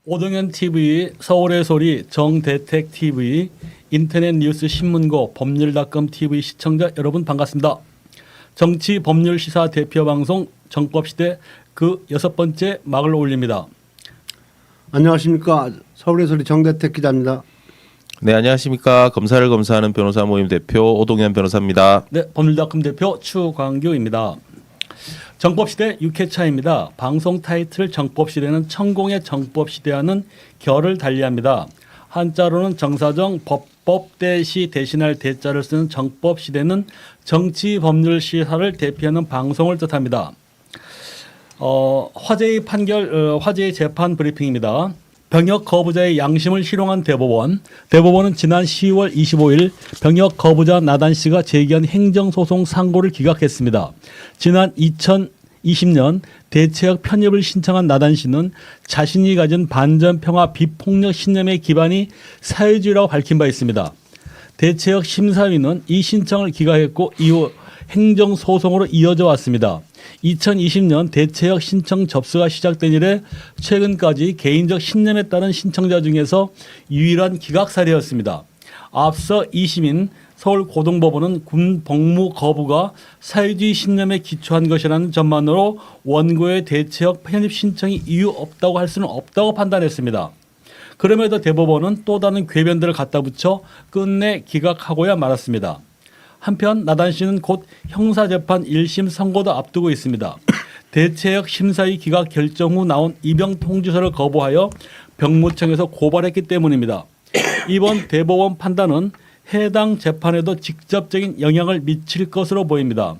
오동현 TV, 서울의 소리, 정대택 TV, 인터넷 뉴스 신문고, 법률닷컴 TV 시청자 여러분 반갑습니다. 정치 법률 시사 대표 방송 정법시대 그 6번째 막을 올립니다. 안녕하십니까. 서울의 소리 정대택 기자입니다. 네, 안녕하십니까. 검사를 검사하는 변호사 모임 대표 오동현 변호사입니다. 네, 법률닷컴 대표 추광규입니다. 정법시대 6회차입니다. 방송 타이틀 정법시대는 천공의 정법시대와는 결을 달리합니다. 한자로는 정사정 법법대시 대신할 대자를 쓰는 정법시대는 정치 법률 시사를 대표하는 방송을 뜻합니다. 화제의 판결, 화제의 재판 브리핑입니다. 병역 거부자의 양심을 희롱한 대법원은 지난 10월 25일 병역 거부자 나단 씨가 제기한 행정소송 상고를 기각했습니다. 지난 2020년 대체역 편입을 신청한 나단 씨는 자신이 가진 반전평화 비폭력 신념의 기반이 사회주의라고 밝힌 바 있습니다. 대체역 심사위는 이 신청을 기각했고 이후 행정소송으로 이어져 왔습니다. 2020년 대체역 신청 접수가 시작된 이래 최근까지 개인적 신념에 따른 신청자 중에서 유일한 기각 사례였습니다. 앞서 2심인 서울고등법원은 군 복무 거부가 사회주의 신념에 기초한 것이라는 점만으로 원고의 대체역 편입 신청이 이유 없다고 할 수는 없다고 판단했습니다. 그럼에도 대법원은 또 다른 궤변들을 갖다 붙여 끝내 기각하고야 말았습니다. 한편 나단 씨는 곧 형사재판 1심 선고도 앞두고 있습니다. 대체역 심사위 기각 결정 후 나온 입영 통지서를 거부하여 병무청에서 고발했기 때문입니다. 이번 대법원 판단은 해당 재판에도 직접적인 영향을 미칠 것으로 보입니다.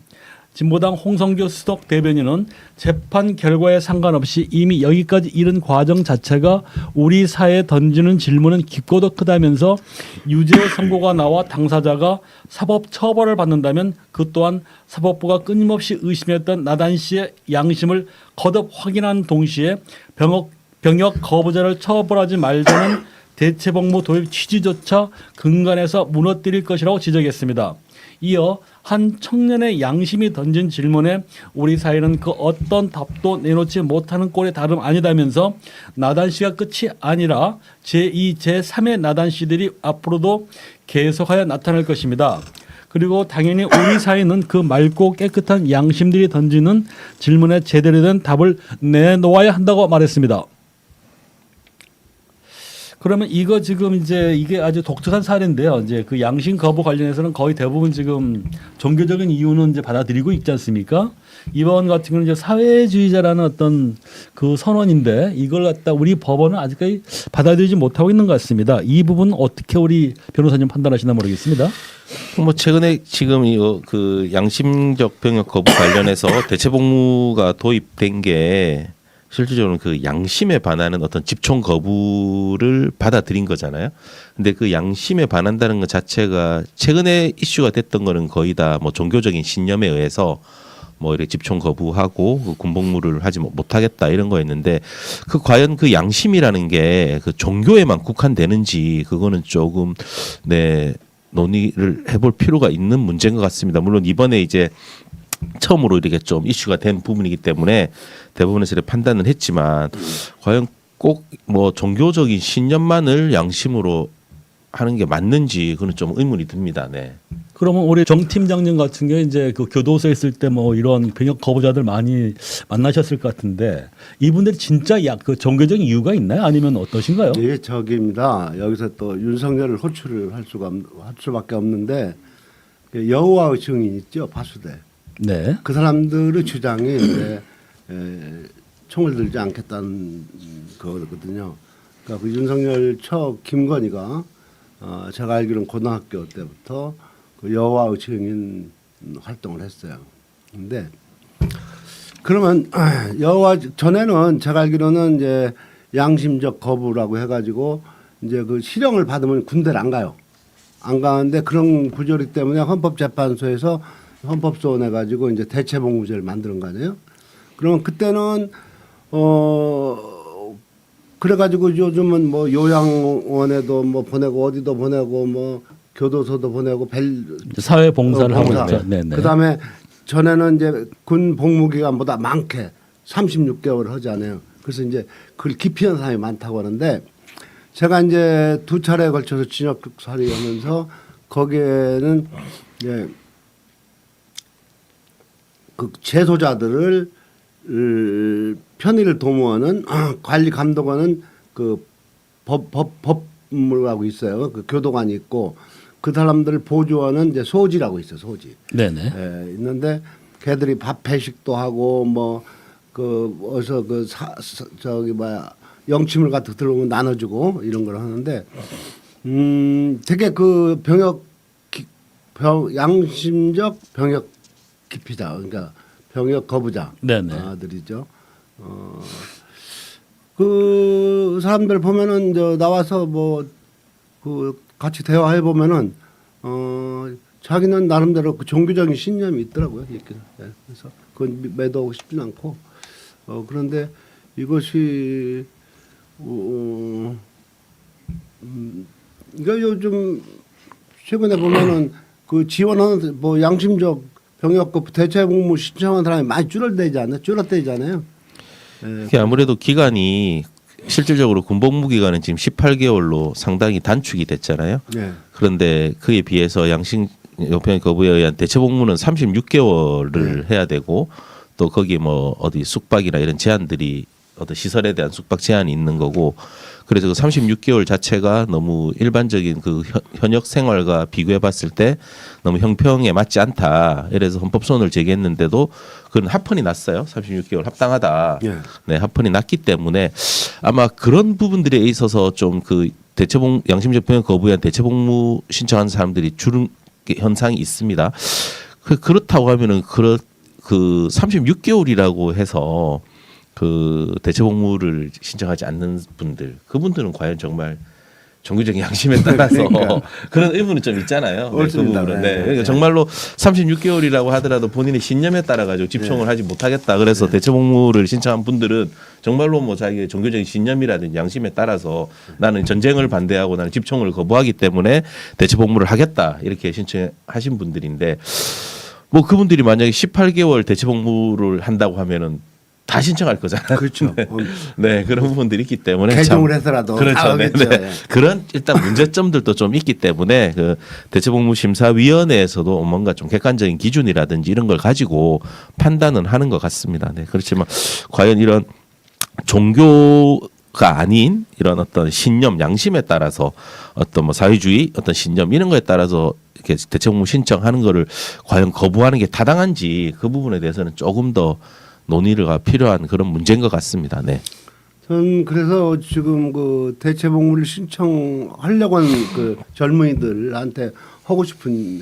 진보당 홍성규 수석 대변인은 재판 결과에 상관없이 이미 여기까지 이른 과정 자체가 우리 사회에 던지는 질문은 깊고도 크다면서 유죄 선고가 나와 당사자가 사법 처벌을 받는다면 그 또한 사법부가 끊임없이 의심했던 나단 씨의 양심을 거듭 확인한 동시에 병역 거부자를 처벌하지 말자는 대체복무 도입 취지조차 근간에서 무너뜨릴 것이라고 지적했습니다. 이어 한 청년의 양심이 던진 질문에 우리 사회는 그 어떤 답도 내놓지 못하는 꼴이 다름 아니다면서 나단 씨가 끝이 아니라 제2, 제3의 나단 씨들이 앞으로도 계속하여 나타날 것입니다. 그리고 당연히 우리 사회는 그 맑고 깨끗한 양심들이 던지는 질문에 제대로 된 답을 내놓아야 한다고 말했습니다. 그러면 이거 지금 이제 이게 아주 독특한 사례인데요. 이제 그 양심 거부 관련해서는 거의 대부분 지금 종교적인 이유는 이제 받아들이고 있지 않습니까? 이번 같은 경우는 이제 사회주의자라는 어떤 그 선언인데 이걸 갖다 우리 법원은 아직까지 받아들이지 못하고 있는 것 같습니다. 이 부분 어떻게 우리 변호사님 판단하시나 모르겠습니다. 뭐 최근에 지금 그 양심적 병역 거부 관련해서 대체복무가 도입된 게 실질적으로는 그 양심에 반하는 어떤 집총 거부를 받아들인 거잖아요. 근데 그 양심에 반한다는 것 자체가 최근에 이슈가 됐던 거는 거의 다 뭐 종교적인 신념에 의해서 뭐 이렇게 집총 거부하고 그 군복무를 하지 못하겠다 이런 거였는데 그 과연 그 양심이라는 게 그 종교에만 국한되는지 그거는 조금 논의를 해볼 필요가 있는 문제인 것 같습니다. 물론 이번에 이제 처음으로 이렇게 좀 이슈가 된 부분이기 때문에 대법원에서 이렇게 판단을 했지만 과연 꼭 뭐 종교적인 신념만을 양심으로 하는 게 맞는지 그건 좀 의문이 듭니다. 네. 그러면 우리 정 팀장님 같은 경우 이제 그 교도소에 있을 때 뭐 이런 병역 거부자들 많이 만나셨을 것 같은데 이분들이 진짜 그 종교적인 이유가 있나요? 아니면 어떠신가요? 예, 저기입니다. 여기서 또 윤석열을 호출을 할 수밖에 없는데 여호와의 증인 있죠, 파수대. 네. 그 사람들의 주장이 이제 총을 들지 않겠다는 거거든요. 그러니까 그 윤석열 척 김건희가 제가 알기로는 고등학교 때부터 그 여호와의 증인 활동을 했어요. 근데 그러면 여호와 전에는 제가 알기로는 이제 양심적 거부라고 해가지고 이제 그 실형을 받으면 군대를 안 가요. 안 가는데 그런 구조리 때문에 헌법재판소에서 헌법소원 해가지고 이제 대체복무제를 만드는 거 아니에요? 그러면 그때는 그래가지고 요즘은 뭐 요양원에도 뭐 보내고 어디도 보내고 뭐 교도소도 보내고 사회 봉사를 하고 있죠. 그다음에 전에는 이제 군 복무 기간보다 많게 36개월 하잖아요. 그래서 이제 그걸 기피하는 사람이 많다고 하는데 제가 이제 2차례에 걸쳐서 진역살이 하면서 거기에는 이제 그 재소자들을 편의를 도모하는 관리 감독하는 그 법무라고 있어요. 그 교도관이 있고 그 사람들을 보조하는 이제 소지라고 있어요. 소지. 네네. 예, 있는데 걔들이 밥 배식도 하고 뭐 그 어서 그 저기 뭐야 영치물 같은 거 들어오면 나눠주고 이런 걸 하는데 되게 그 양심적 병역 기피자 그러니까 병역 거부자들이죠. 그 사람들 보면은 저 나와서 뭐 그 같이 대화해 보면은 자기는 나름대로 그 종교적인 신념이 있더라고요. 이렇게. 네. 그래서 그건 매도하고 싶진 않고 그런데 이것이 이거 요즘 최근에 보면은 그 지원하는 뭐 양심적 병역급 대체복무 신청하는 사람이 많이 줄어들잖아요. 그게 아무래도 기간이 실질적으로 군복무 기간은 지금 18개월로 상당히 단축이 됐잖아요. 네. 그런데 그에 비해서 양심병역 거부에 의한 대체복무는 36개월을 해야 되고 또 거기 뭐 어디 숙박이나 이런 제한들이 어떤 시설에 대한 숙박 제한이 있는 거고 그래서 그 36개월 자체가 너무 일반적인 그 현역 생활과 비교해 봤을 때 너무 형평에 맞지 않다. 이래서 헌법소원을 제기했는데도 그건 합헌이 났어요. 36개월 합당하다. 예. 네, 합헌이 났기 때문에 아마 그런 부분들에 있어서 좀 그 양심적 병역 거부에 의한 대체복무 신청하는 사람들이 줄은 현상이 있습니다. 그렇다고 하면은 그 36개월이라고 해서 그 대체복무를 신청하지 않는 분들, 그분들은 과연 정말 종교적인 양심에 따라서 그러니까. 그런 의문이 좀 있잖아요. 네, 그 옳습니다. 부분은. 네. 네. 그러니까 정말로 36개월이라고 하더라도 본인의 신념에 따라 가지고 집총을 하지 못하겠다. 그래서 대체복무를 신청한 분들은 정말로 뭐 자기의 종교적인 신념이라든지 양심에 따라서 나는 전쟁을 반대하고 나는 집총을 거부하기 때문에 대체복무를 하겠다. 이렇게 신청하신 분들인데 뭐 그분들이 만약에 18개월 대체복무를 한다고 하면은 다 신청할 거잖아요. 그렇죠. 네, 네, 그런 부분들이 있기 때문에 개종을 해서라도 그렇죠. 다 네, 하겠죠. 네. 예. 그런 일단 문제점들도 좀 있기 때문에 그 대체복무심사위원회에서도 뭔가 좀 객관적인 기준이라든지 이런 걸 가지고 판단은 하는 것 같습니다. 네, 그렇지만 과연 이런 종교가 아닌 이런 어떤 신념, 양심에 따라서 어떤 뭐 사회주의 어떤 신념 이런 거에 따라서 이렇게 대체복무 신청하는 거를 과연 거부하는 게 타당한지 그 부분에 대해서는 조금 더 논의가 필요한 그런 문제인 것 같습니다. 네. 전 그래서 지금 그 대체복무를 신청하려고 하는 그 젊은이들한테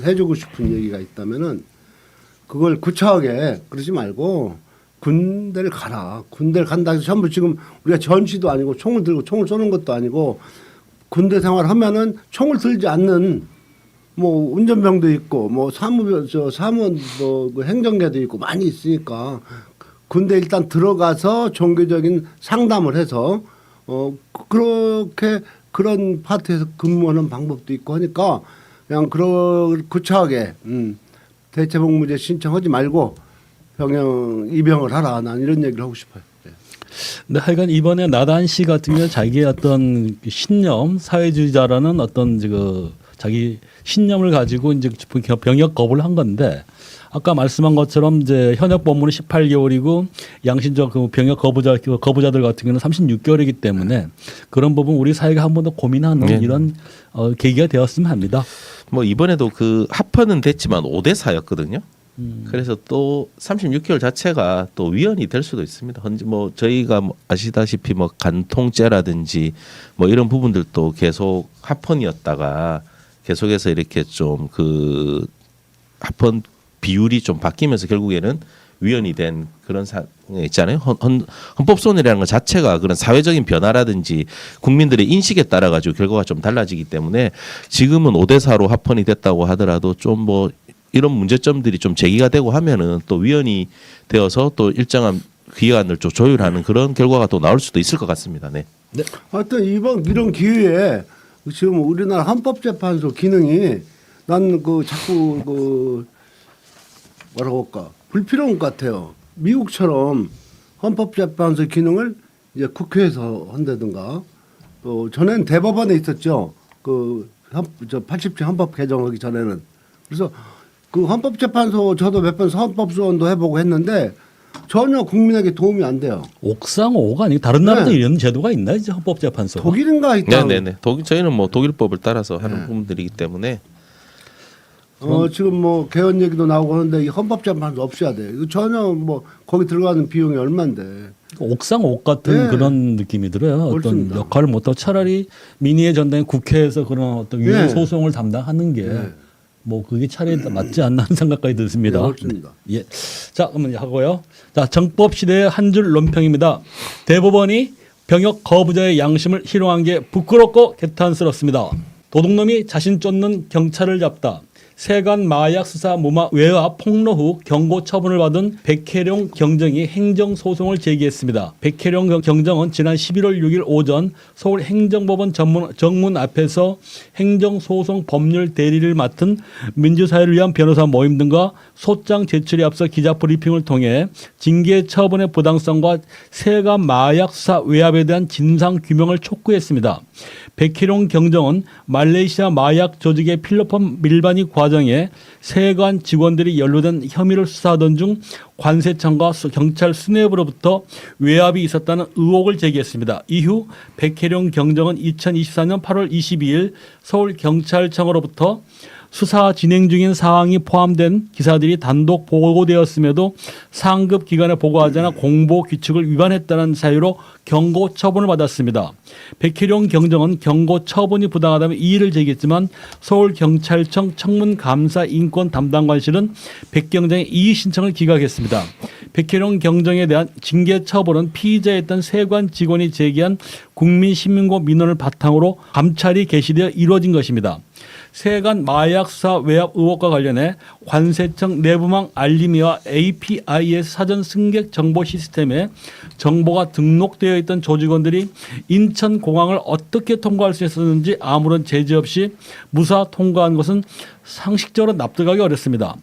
해주고 싶은 얘기가 있다면은 그걸 구차하게 그러지 말고 군대를 가라. 군대를 간다 해서 전부 지금 우리가 전시도 아니고 총을 들고 총을 쏘는 것도 아니고 군대 생활하면은 총을 들지 않는 뭐 운전병도 있고 뭐 사무원 뭐 행정계도 있고 많이 있으니까 군대 일단 들어가서 종교적인 상담을 해서 그렇게 그런 파트에서 근무하는 방법도 있고 하니까 그냥 구차하게 대체복무제 신청하지 말고 입영을 하라. 난 이런 얘기를 하고 싶어요. 네. 근데 하여간 이번에 나단 씨 같은 경우는 자기의 어떤 신념, 사회주의자라는 어떤 자기 신념을 가지고 이제 병역 거부를 한 건데 아까 말씀한 것처럼 이제 현역 법무는 18개월이고 양심적 그 병역 거부자들 같은 경우는 36개월이기 때문에 그런 부분 우리 사회가 한 번 더 고민하는 네. 이런 계기가 되었으면 합니다. 뭐 이번에도 그 합헌은 됐지만 5대 4였거든요. 그래서 또 36개월 자체가 또 위헌이 될 수도 있습니다. 뭐 저희가 아시다시피 뭐 간통죄라든지 뭐 이런 부분들도 계속 합헌이었다가 계속해서 이렇게 좀 그 합헌 비율이 좀 바뀌면서 결국에는 위헌이 된 그런 상황이 있잖아요. 헌법소원이라는 것 자체가 그런 사회적인 변화라든지 국민들의 인식에 따라 가지고 결과가 좀 달라지기 때문에 지금은 5대 4로 합헌이 됐다고 하더라도 좀 뭐 이런 문제점들이 좀 제기가 되고 하면은 또 위헌이 되어서 또 일정한 기간을 좀 조율하는 그런 결과가 또 나올 수도 있을 것 같습니다. 네. 하여튼 이런 기회에 지금 우리나라 헌법재판소 기능이 난 자꾸 뭐라고 할까 불필요한 것 같아요. 미국처럼 헌법재판소 기능을 이제 국회에서 한다든가 또 전에는 대법원에 있었죠. 저 87 헌법 개정하기 전에는. 그래서 그 헌법재판소 저도 몇 번 헌법소원도 해보고 했는데 전혀 국민에게 도움이 안 돼요. 옥상 5가 아니고 다른 나라도 네. 이런 제도가 있나 이제 헌법재판소. 독일인가 있다. 네네네. 저희는 뭐 독일법을 따라서 하는 부분들이기 때문에 지금 뭐 개헌 얘기도 나오고 하는데 이 헌법재판소 없어야 돼. 이거 전혀 뭐 거기 들어가는 비용이 얼마인데. 옥상 5 같은 네. 그런 느낌이 들어요. 어떤 그렇습니다. 역할을 못하고 차라리 민의의 전당이 국회에서 그런 어떤 유엔 네. 소송을 담당하는 게 네. 뭐 그게 차라리 맞지 않나 하는 생각까지 듭니다. 네, 그렇습니다. 예. 자, 그러면 하고요. 자, 정법 시대의 한 줄 논평입니다. 대법원이 병역 거부자의 양심을 희롱한 게 부끄럽고 개탄스럽습니다. 도둑놈이 자신 쫓는 경찰을 잡다. 세관 마약 수사 무마 외화 폭로 후 경고 처분을 받은 백혜룡 경정이 행정소송을 제기했습니다. 백혜룡 경정은 지난 11월 6일 오전 서울행정법원 정문 앞에서 행정소송 법률 대리를 맡은 민주사회를 위한 변호사 모임 등과 소장 제출에 앞서 기자 브리핑을 통해 징계 처분의 부당성과 세관 마약 수사 외압에 대한 진상 규명을 촉구했습니다. 백희룡 경정은 말레이시아 마약 조직의 필로폰 밀반입 과정에 세관 직원들이 연루된 혐의를 수사하던 중 관세청과 경찰 수뇌부로부터 외압이 있었다는 의혹을 제기했습니다. 이후 백희룡 경정은 2024년 8월 22일 서울경찰청으로부터 수사 진행 중인 사항이 포함된 기사들이 단독 보고되었음에도 상급 기관에 보고하지 않아 공보 규칙을 위반했다는 사유로 경고 처분을 받았습니다. 백희룡 경정은 경고 처분이 부당하다며 이의를 제기했지만 서울경찰청 청문감사인권 담당관실은 백 경정의 이의 신청을 기각했습니다. 백희룡 경정에 대한 징계 처분은 피의자였던 세관 직원이 제기한 국민신문고 민원을 바탕으로 감찰이 개시되어 이루어진 것입니다. 세관 마약 수사 외압 의혹과 관련해 관세청 내부망 알림이와 APIS 사전 승객 정보 시스템에 정보가 등록되어 있던 조직원들이 인천공항을 어떻게 통과할 수 있었는지 아무런 제재 없이 무사 통과한 것은 상식적으로 납득하기 어렵습니다.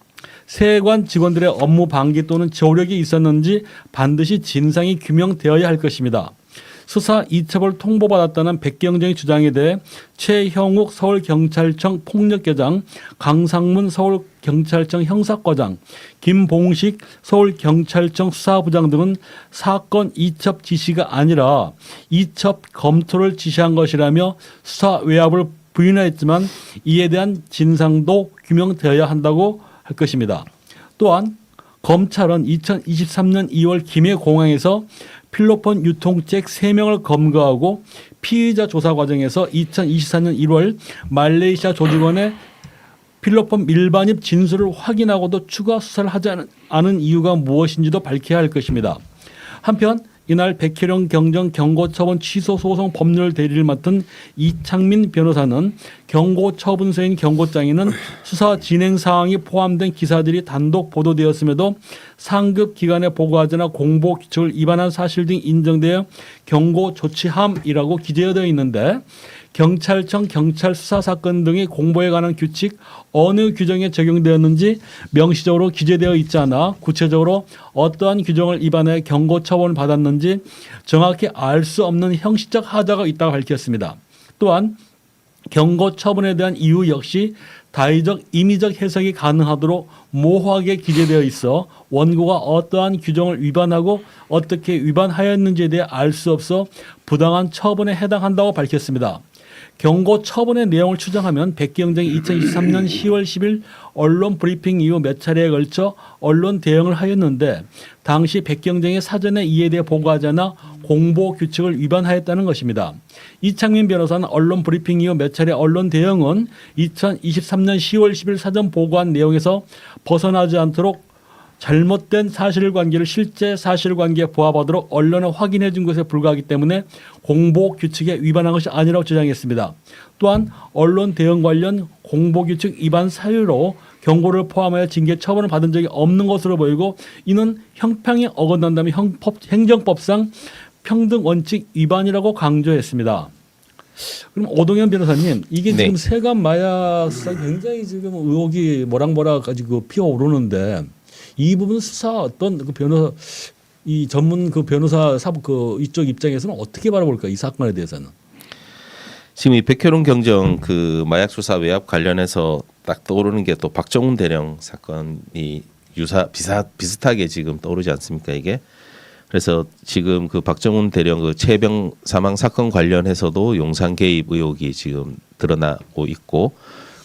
세관 직원들의 업무 방기 또는 조력이 있었는지 반드시 진상이 규명되어야 할 것입니다. 수사 이첩을 통보받았다는 백경정의 주장에 대해 최형욱 서울경찰청 폭력계장, 강상문 서울경찰청 형사과장, 김봉식 서울경찰청 수사부장 등은 사건 이첩 지시가 아니라 이첩 검토를 지시한 것이라며 수사 외압을 부인했지만 이에 대한 진상도 규명되어야 한다고 할 것입니다. 또한 검찰은 2023년 2월 김해공항에서 필로폰 유통책 3명을 검거하고 피의자 조사 과정에서 2024년 1월 말레이시아 조직원의 필로폰 밀반입 진술을 확인하고도 추가 수사를 하지 않은 이유가 무엇인지도 밝혀야 할 것입니다. 한편 이날 백희룡 경정 경고처분 취소 소송 법률 대리를 맡은 이창민 변호사는 경고처분서인 경고장에는 수사 진행 사항이 포함된 기사들이 단독 보도되었음에도 상급 기관에 보고하거나 공보 규칙을 위반한 사실 등 인정되어 경고 조치함이라고 기재되어 있는데 경찰청 경찰 수사 사건 등의 공보에 관한 규칙 어느 규정에 적용되었는지 명시적으로 기재되어 있지 않아 구체적으로 어떠한 규정을 위반해 경고 처분을 받았는지 정확히 알 수 없는 형식적 하자가 있다고 밝혔습니다. 또한 경고 처분에 대한 이유 역시 다의적 임의적 해석이 가능하도록 모호하게 기재되어 있어 원고가 어떠한 규정을 위반하고 어떻게 위반하였는지에 대해 알 수 없어 부당한 처분에 해당한다고 밝혔습니다. 경고 처분의 내용을 추정하면 백경정이 2023년 10월 10일 언론 브리핑 이후 몇 차례에 걸쳐 언론 대응을 하였는데 당시 백경정이 사전에 이에 대해 보고하지 않아 공보 규칙을 위반하였다는 것입니다. 이창민 변호사는 언론 브리핑 이후 몇 차례 언론 대응은 2023년 10월 10일 사전 보고한 내용에서 벗어나지 않도록 잘못된 사실관계를 실제 사실관계에 부합하도록 언론에 확인해 준 것에 불과하기 때문에 공보 규칙에 위반한 것이 아니라고 주장했습니다. 또한 언론 대응 관련 공보 규칙 위반 사유로 경고를 포함하여 징계 처분을 받은 적이 없는 것으로 보이고 이는 형평에 어긋난다면 행정법상 평등 원칙 위반이라고 강조했습니다. 그럼 오동현 변호사님, 이게 네. 지금 세관 마약 수사 굉장히 지금 의혹이 모락모락 가지고 피어오르는데 이 부분 수사 어떤 그 변호사 이 전문 그 변호사 사부 그 이쪽 입장에서는 어떻게 바라볼까 이 사건에 대해서는? 지금 이 백혈원 경정 그 마약 수사 외압 관련해서 딱 떠오르는 게 또 박정훈 대령 사건이 비슷하게 지금 떠오르지 않습니까 이게? 그래서 지금 그 박정훈 대령 그 최병 사망 사건 관련해서도 용산 개입 의혹이 지금 드러나고 있고,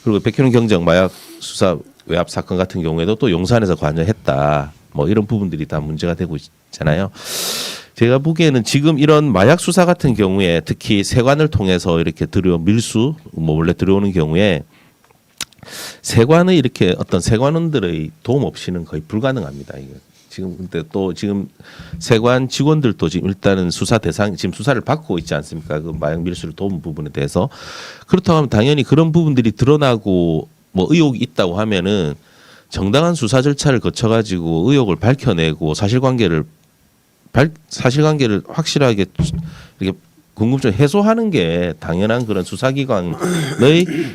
그리고 백혈원 경정 마약 수사 외압 사건 같은 경우에도 또 용산에서 관여했다. 뭐 이런 부분들이 다 문제가 되고 있잖아요. 제가 보기에는 지금 이런 마약 수사 같은 경우에 특히 세관을 통해서 이렇게 밀수 뭐 원래 들어오는 경우에 세관의 이렇게 어떤 세관원들의 도움 없이는 거의 불가능합니다. 이게 지금 근데 또 지금 세관 직원들도 지금 일단은 수사 대상 지금 수사를 받고 있지 않습니까? 그 마약 밀수를 도운 부분에 대해서 그렇다고 하면 당연히 그런 부분들이 드러나고 뭐 의혹이 있다고 하면은 정당한 수사 절차를 거쳐가지고 의혹을 밝혀내고 사실관계를 확실하게 이렇게 궁금증 해소하는 게 당연한 그런 수사기관의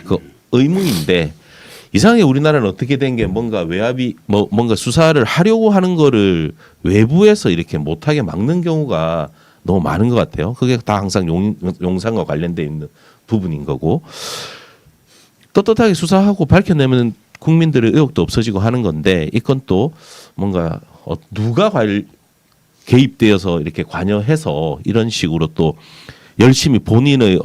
그 의무인데, 이상하게 우리나라는 어떻게 된 게 뭔가 외압이 뭔가 수사를 하려고 하는 거를 외부에서 이렇게 못하게 막는 경우가 너무 많은 것 같아요. 그게 다 항상 용산과 관련돼 있는 부분인 거고, 떳떳하게 수사하고 밝혀내면 국민들의 의혹도 없어지고 하는 건데, 이건 또 뭔가 누가 개입되어서 이렇게 관여해서 이런 식으로 또 열심히 본인의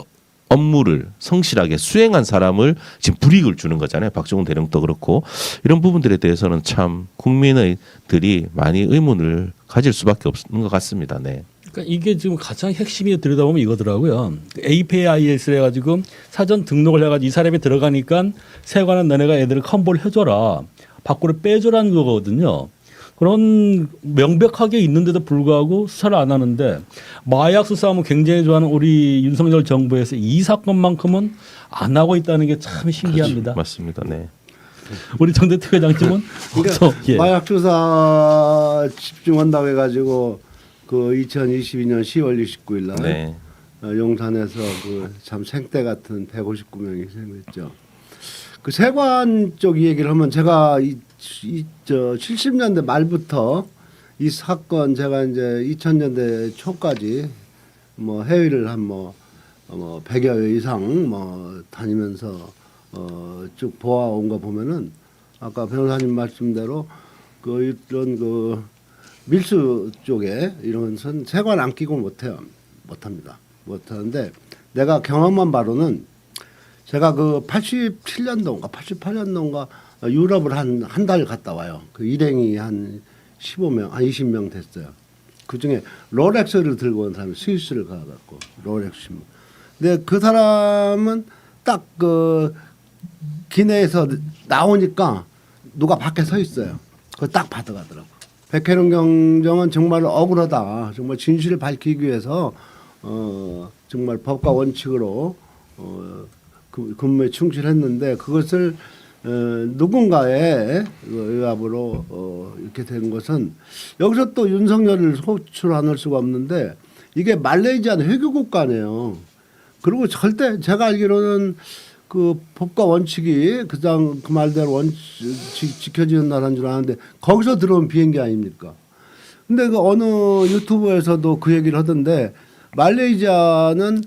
업무를 성실하게 수행한 사람을 지금 불이익을 주는 거잖아요. 박정훈 대령도 그렇고, 이런 부분들에 대해서는 참 국민들이 많이 의문을 가질 수밖에 없는 것 같습니다. 네. 그러니까 이게 지금 가장 핵심이 들여다보면 이거더라고요. APIS 해가지고 사전 등록을 해가지고 이 사람이 들어가니까 세관은 너네가 애들을 컴보를 해줘라, 밖으로 빼줘라는 거거든요. 그런 명백하게 있는데도 불구하고 수사를 안 하는데, 마약 수사하면 굉장히 좋아하는 우리 윤석열 정부에서 이 사건만큼은 안 하고 있다는 게 참 신기합니다. 그렇죠. 맞습니다. 네. 우리 정 대표 회장님은 그러니까 예. 마약 수사 집중한다고 해가지고 그 2022년 10월 29일 날 네. 용산에서 그 참 생떼 같은 159명이 생겼죠. 그 세관 쪽 얘기를 하면 제가 70년대 말부터 이 사건 제가 이제 2000년대 초까지 뭐 해외를 한 100여 회 이상 다니면서 쭉 보아온 거 보면은 아까 변호사님 말씀대로 그 이런 그 밀수 쪽에 이런 것은 세관 안 끼고 못합니다. 못하는데 내가 경험한 바로는 제가 그 87년도인가 88년도인가 유럽을 한 달 갔다 와요. 그 일행이 한 15명, 한 20명 됐어요. 그 중에 롤렉스를 들고 온 사람이 스위스를 가갖고 롤렉스. 근데 그 사람은 딱 그 기내에서 나오니까 누가 밖에 서 있어요. 그거 딱 받아가더라고. 백혜련 경정은 정말 억울하다. 정말 진실을 밝히기 위해서 정말 법과 원칙으로 근무에 충실했는데 그것을 누군가의 의압으로 이렇게 된 것은 여기서 또 윤석열을 소출 안 할 수가 없는데 이게 말레이시아는 회교 국가네요. 그리고 절대 제가 알기로는 그 법과 원칙이 그 말대로 지켜지는 나라인 줄 아는데 거기서 들어온 비행기 아닙니까? 근데 그 어느 유튜브에서도 그 얘기를 하던데 말레이시아는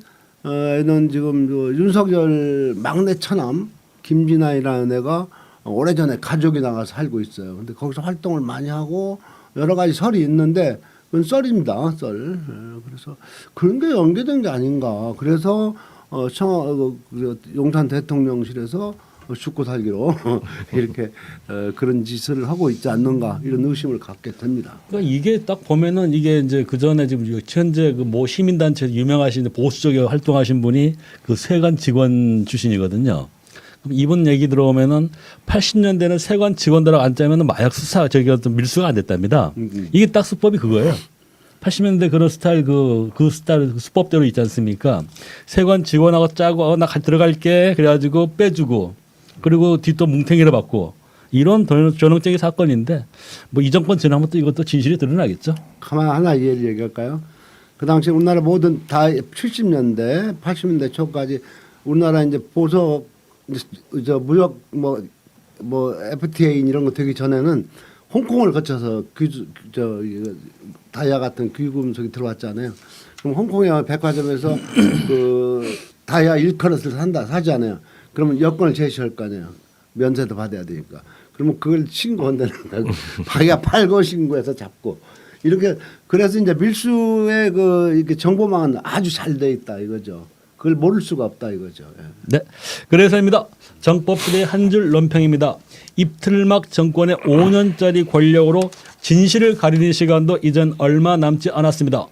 지금 그 윤석열 막내 처남 김진아이라는 애가 오래전에 가족이 나가서 살고 있어요. 근데 거기서 활동을 많이 하고 여러 가지 썰이 있는데 그건 썰입니다. 썰. 그래서 그런 게 연계된 게 아닌가. 그래서 용산 대통령실에서 죽고 살기로 이렇게 그런 짓을 하고 있지 않는가 이런 의심을 갖게 됩니다. 그러니까 이게 딱 보면은 이게 이제 그 전에 지금 현재 그 모 시민단체 유명하신 보수 쪽에 활동하신 분이 그 세관 직원 출신이거든요. 그럼 이분 얘기 들어오면은 80년대는 세관 직원들하고 앉자면은 마약 수사 어떤 밀수가 안 됐답니다. 이게 딱 수법이 그거예요. 80년대 그런 스타일 그 스타일 수법대로 있지 않습니까? 세관 직원하고 짜고 나 들어갈게 그래가지고 빼주고 그리고 뒷도 뭉탱이를 받고 이런 전형적인 사건인데 뭐 이 정권 지나면 또 이것도 진실이 드러나겠죠. 가만 하나 얘기할까요? 그 당시 우리나라 모든 다 70년대, 80년대 초까지 우리나라 이제 보석 무역 뭐 FTA 이런 거 되기 전에는 홍콩을 거쳐서 다이아 같은 귀금속이 들어왔잖아요. 그럼 홍콩의 백화점에서 그 다이아 1카럿을 사잖아요. 그러면 여권을 제시할 거 아니에요. 면세도 받아야 되니까. 그러면 그걸 신고한다는 거예요. 자기가 팔고 신고해서 잡고 이렇게 그래서 이제 밀수의 이렇게 정보망은 아주 잘 돼 있다 이거죠. 그걸 모를 수가 없다 이거죠. 예. 네. 그래서입니다. 정법실의 한 줄 논평입니다. 입틀막 정권의 5년짜리 권력으로 진실을 가리는 시간도 이젠 얼마 남지 않았습니다.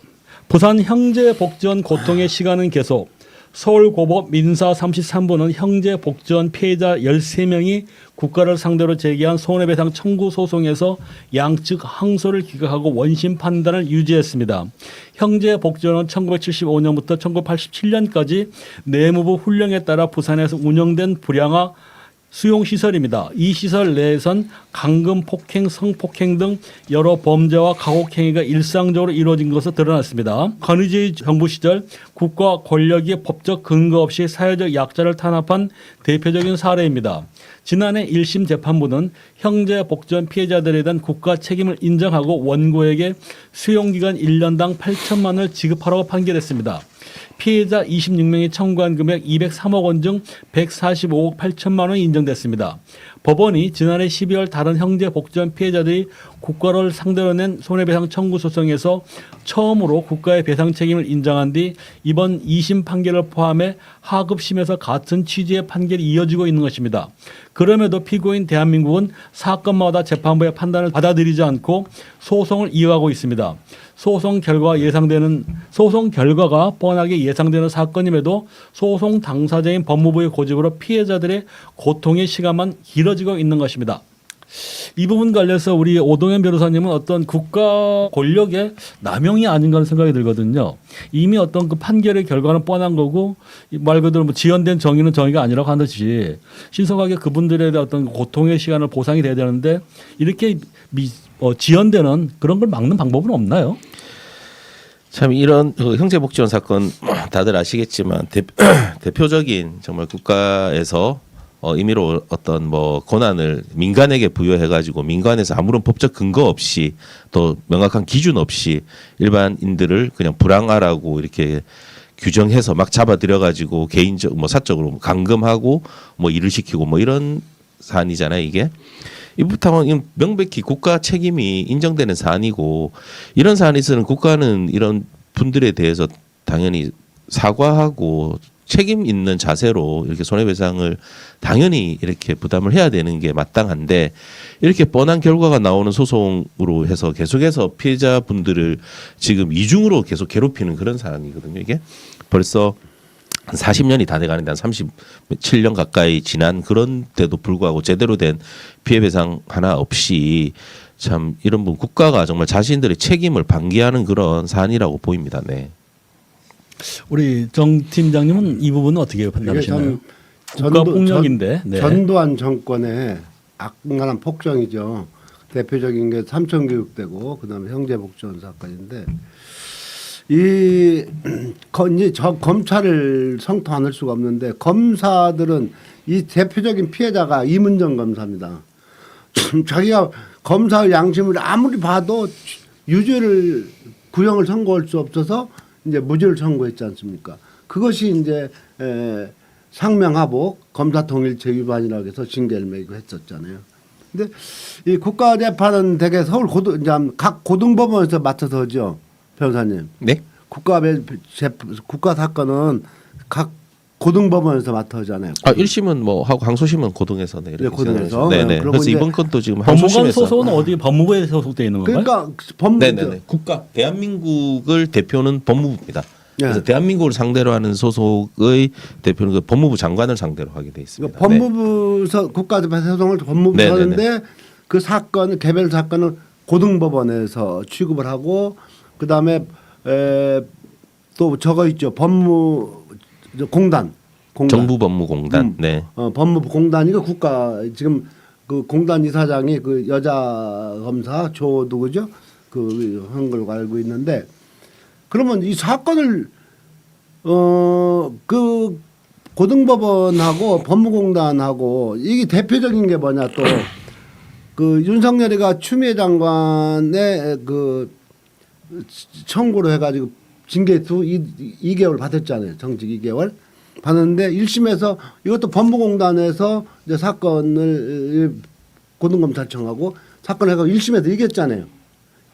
부산 형제복지원 고통의 시간은 계속. 서울고법 민사 33부는 형제복지원 피해자 13명이 국가를 상대로 제기한 손해배상 청구 소송에서 양측 항소를 기각하고 원심 판단을 유지했습니다. 형제복지원은 1975년부터 1987년까지 내무부 훈령에 따라 부산에서 운영된 불량화 수용시설입니다. 이 시설 내에선 강금, 폭행, 성폭행 등 여러 범죄와 가혹행위가 일상적으로 이루어진 것으로 드러났습니다. 권위주의 정부 시절 국가 권력이 법적 근거 없이 사회적 약자를 탄압한 대표적인 사례입니다. 지난해 1심 재판부는 형제복지원 피해자들에 대한 국가 책임을 인정하고 원고에게 수용기간 1년당 8천만 원을 지급하라고 판결했습니다. 피해자 26명이 청구한 금액 203억 원 중 145억 8천만 원이 인정됐습니다. 법원이 지난해 12월 다른 형제복지원 피해자들이 국가를 상대로 낸 손해배상 청구 소송에서 처음으로 국가의 배상 책임을 인정한 뒤 이번 2심 판결을 포함해 하급심에서 같은 취지의 판결이 이어지고 있는 것입니다. 그럼에도 피고인 대한민국은 사건마다 재판부의 판단을 받아들이지 않고 소송을 이어가고 있습니다. 소송 결과가 뻔하게 예상되는 사건임에도 소송 당사자인 법무부의 고집으로 피해자들의 고통의 시간만 길어지고 있는 것입니다. 이 부분 관련해서 우리 오동현 변호사님은 어떤 국가 권력의 남용이 아닌가 하는 생각이 들거든요. 이미 어떤 그 판결의 결과는 뻔한 거고 말 그대로 뭐 지연된 정의는 정의가 아니라고 하듯이 신속하게 그분들에 대한 어떤 고통의 시간을 보상이 돼야 되는데 이렇게 지연되는 그런 걸 막는 방법은 없나요? 참 이런 형제복지원 사건 다들 아시겠지만 대표적인 정말 국가에서 임의로 어떤 뭐 권한을 민간에게 부여해가지고 민간에서 아무런 법적 근거 없이 또 명확한 기준 없이 일반인들을 그냥 불황하라고 이렇게 규정해서 막 잡아들여가지고 개인적 뭐 사적으로 감금하고 뭐 일을 시키고 뭐 이런 사안이잖아요 이게. 이부터는 명백히 국가 책임이 인정되는 사안이고 이런 사안에서는 국가는 이런 분들에 대해서 당연히 사과하고 책임 있는 자세로 이렇게 손해배상을 당연히 이렇게 부담을 해야 되는 게 마땅한데 이렇게 뻔한 결과가 나오는 소송으로 해서 계속해서 피해자분들을 지금 이중으로 계속 괴롭히는 그런 사안이거든요. 이게 벌써 한 40년이 다 돼가는데 한 37년 가까이 지난 그런데도 불구하고 제대로 된 피해 배상 하나 없이 참 이런 분 국가가 정말 자신들의 책임을 방기하는 그런 사안이라고 보입니다. 네. 우리 정 팀장님은 이 부분은 어떻게 판단하시나요? 국가 폭력인데 전두환 정권의 악랄한 폭정이죠. 대표적인 게 삼천교육대고 그다음에 형제복지원 사건인데 검찰을 성토 안 할 수가 없는데 검사들은 이 대표적인 피해자가 이문정 검사입니다. 자기가 검사의 양심을 아무리 봐도 유죄를 구형을 선고할 수 없어서 이제 무죄를 선고했지 않습니까? 그것이 이제 상명하복 검사통일제 위반이라고 해서 징계를 매기고 했었잖아요. 근데 이 국가재판은 대개 서울 각 고등법원에서 맡아서 하죠. 변호사님. 네. 국가 사건은 각 고등법원에서 맡아 하잖아요. 1심은 뭐 하고 항소심은 고등에서 네. 네, 고등에서. 네네. 그래서 이번 건도 지금 법무관 항소심에서 소속은 어디 법무부에 소속되어 있는 건가요? 그러니까 법무 네네네. 국가 대한민국을 대표는 법무부입니다. 그래서 네. 대한민국을 상대로 하는 소속의 대표는 그 법무부 장관을 상대로 하게 돼 있습니다. 법무부서 국가재판 소송을 법무부 하는데 그 사건 개별 사건은 고등법원에서 취급을 하고 그다음에 또 저거 있죠. 공단. 정부법무공단. 네. 법무공단이고 국가 지금 그 공단 이사장이 그 여자 검사 조 누구죠? 그 한 걸로 알고 있는데 그러면 이 사건을 그 고등법원하고 법무공단하고 이게 대표적인 게 뭐냐 또 그 윤석열이가 추미애 장관의 그 청구로 해가지고 징계 2개월 받았잖아요. 정직 2개월 받았는데 1심에서 이것도 법무공단에서 이제 사건을 고등검찰청하고 사건을 해가지고 1심에서 이겼잖아요.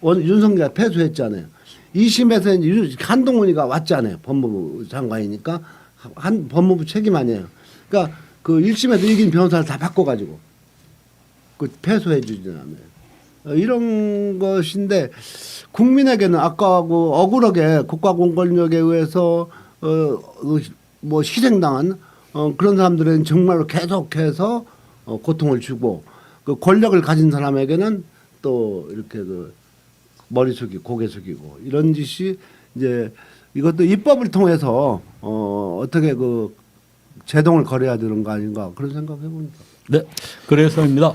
윤석열이가 패소했잖아요. 2심에서 한동훈이가 왔잖아요. 법무부 장관이니까 한 법무부 책임 아니에요. 그러니까 그 1심에서 이긴 변호사를 다 바꿔가지고 그 패소해 주지 않아요. 이런 것인데 국민에게는 아까하고 억울하게 국가공권력에 의해서 뭐 희생당한 그런 사람들은 정말로 계속해서 고통을 주고 그 권력을 가진 사람에게는 또 이렇게 그 머리 숙이고 고개 숙이고 이런 짓이 이제 이것도 입법을 통해서 어떻게 그 제동을 걸어야 되는 거 아닌가 그런 생각해 봅니다. 네, 그래서입니다.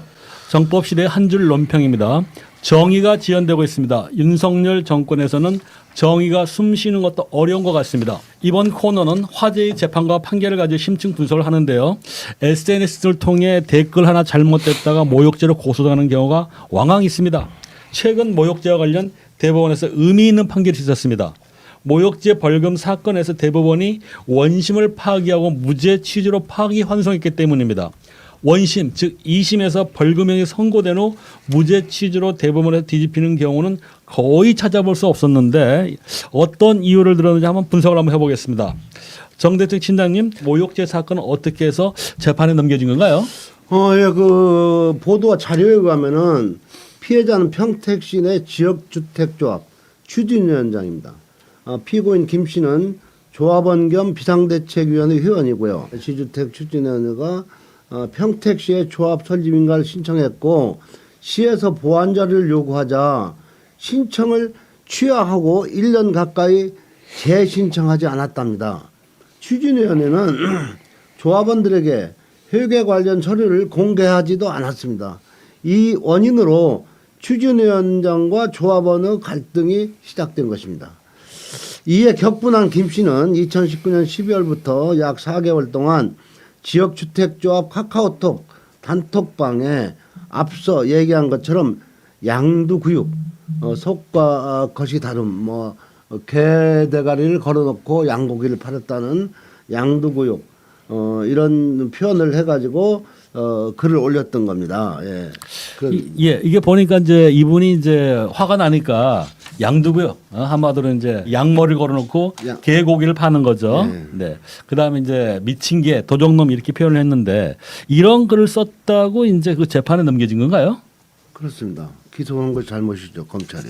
정법 시대 한 줄 논평입니다. 정의가 지연되고 있습니다. 윤석열 정권에서는 정의가 숨쉬는 것도 어려운 것 같습니다. 이번 코너는 화제의 재판과 판결을 가지고 심층 분석을 하는데요. SNS를 통해 댓글 하나 잘못됐다가 모욕죄로 고소당하는 경우가 왕왕 있습니다. 최근 모욕죄와 관련 대법원에서 의미 있는 판결이 있었습니다. 모욕죄 벌금 사건에서 대법원이 원심을 파기하고 무죄 취지로 파기 환송했기 때문입니다. 원심 즉 2심에서 벌금형이 선고된 후 무죄 취지로 대법원에 뒤집히는 경우는 거의 찾아볼 수 없었는데 어떤 이유를 들었는지 한번 분석을 한번 해보겠습니다. 정대특 팀장님, 모욕죄 사건은 어떻게 해서 재판에 넘겨진 건가요? 예, 그 보도와 자료에 의하면은 피해자는 평택시 내 지역주택조합 추진위원장입니다. 피고인 김 씨는 조합원 겸 비상대책위원회 회원이고요. 지주택 추진위원회가 평택시에 조합 설립 인가를 신청했고 시에서 보완 자료를 요구하자 신청을 취하하고 1년 가까이 재신청하지 않았답니다. 추진위원회는 조합원들에게 회계 관련 서류를 공개하지도 않았습니다. 이 원인으로 추진위원장과 조합원의 갈등이 시작된 것입니다. 이에 격분한 김 씨는 2019년 12월부터 약 4개월 동안 지역주택조합 카카오톡 단톡방에 앞서 얘기한 것처럼 양두구육, 속과 겉이 다름, 개 대가리를 걸어놓고 양고기를 팔았다는 양두구육 이런 표현을 해가지고 글을 올렸던 겁니다. 예. 이게 보니까 이제 이분이 이제 화가 나니까 양두고요. 한마디로 이제 양머리를 걸어놓고 개고기를 파는 거죠. 네. 그다음에 이제 미친 개, 도적놈 이렇게 표현을 했는데 이런 글을 썼다고 이제 그 재판에 넘겨진 건가요? 그렇습니다. 기소한 것 잘못이죠, 검찰이.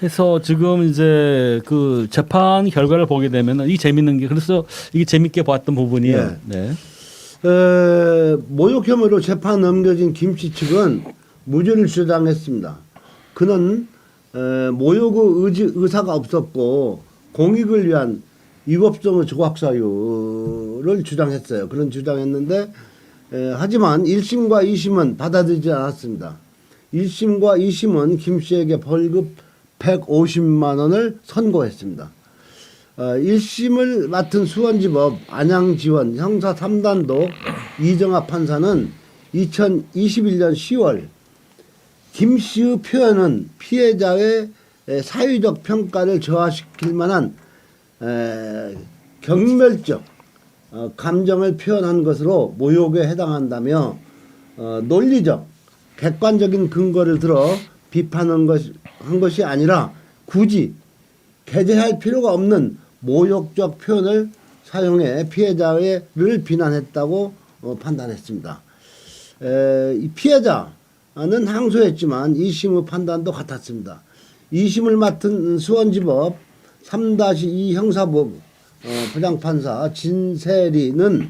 해서 지금 이제 그 재판 결과를 보게 되면 이 재밌는 게 그래서 이게 재밌게 봤던 부분이에요. 네. 모욕 혐의로 재판 넘겨진 김 씨 측은 무죄를 주장했습니다. 그는 모욕의 의사가 없었고 공익을 위한 위법성의 조각 사유를 주장했어요. 그런 주장했는데 하지만 1심과 2심은 받아들이지 않았습니다. 1심과 2심은 김 씨에게 벌금 150만 원을 선고했습니다. 1심을 맡은 수원지법 안양지원 형사 3단도 이정아 판사는 2021년 10월 김 씨의 표현은 피해자의 사회적 평가를 저하시킬 만한 경멸적 감정을 표현한 것으로 모욕에 해당한다며 논리적 객관적인 근거를 들어 비판한 것이 아니라 굳이 게재할 필요가 없는 모욕적 표현을 사용해 피해자를 비난했다고 판단했습니다. 이 피해자는 항소했지만 2심의 판단도 같았습니다. 2심을 맡은 수원지법 3-2 형사부 부장판사 진세리는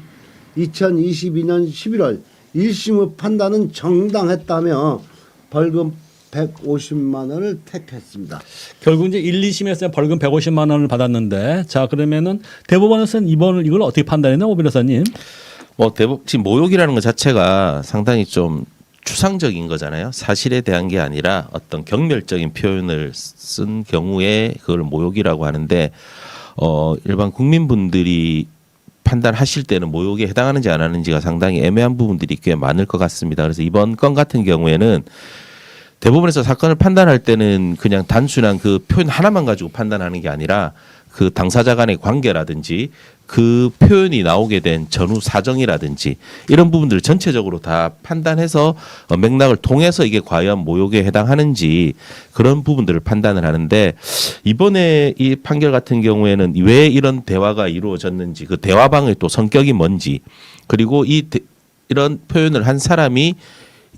2022년 11월 1심의 판단은 정당했다며 벌금 150만 원을 택했습니다. 결국 이제 1, 2심에서 벌금 150만 원을 받았는데 자 그러면은 대법원에서는 이걸 어떻게 판단했나 오 변호사님? 지금 모욕이라는 것 자체가 상당히 좀 추상적인 거잖아요. 사실에 대한 게 아니라 어떤 경멸적인 표현을 쓴 경우에 그걸 모욕이라고 하는데 일반 국민분들이 판단하실 때는 모욕에 해당하는지 안 하는지가 상당히 애매한 부분들이 꽤 많을 것 같습니다. 그래서 이번 건 같은 경우에는 대법원에서 사건을 판단할 때는 그냥 단순한 그 표현 하나만 가지고 판단하는 게 아니라 그 당사자 간의 관계라든지 그 표현이 나오게 된 전후 사정이라든지 이런 부분들을 전체적으로 다 판단해서 맥락을 통해서 이게 과연 모욕에 해당하는지 그런 부분들을 판단을 하는데 이번에 이 판결 같은 경우에는 왜 이런 대화가 이루어졌는지 그 대화방의 또 성격이 뭔지 그리고 이런 표현을 한 사람이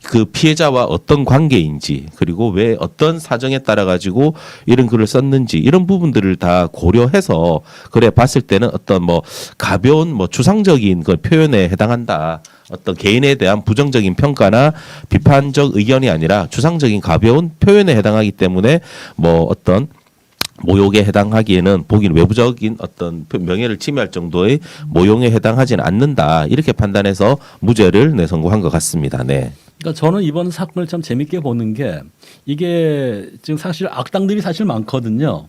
그 피해자와 어떤 관계인지 그리고 왜 어떤 사정에 따라 가지고 이런 글을 썼는지 이런 부분들을 다 고려해서 그래 봤을 때는 어떤 뭐 가벼운 뭐 추상적인 그 표현에 해당한다. 어떤 개인에 대한 부정적인 평가나 비판적 의견이 아니라 추상적인 가벼운 표현에 해당하기 때문에 뭐 어떤 모욕에 해당하기에는 보기는 외부적인 어떤 명예를 침해할 정도의 모욕에 해당하지는 않는다. 이렇게 판단해서 무죄를 선고한 것 같습니다. 네. 그러니까 저는 이번 사건을 참 재밌게 보는 게 이게 지금 사실 악당들이 사실 많거든요.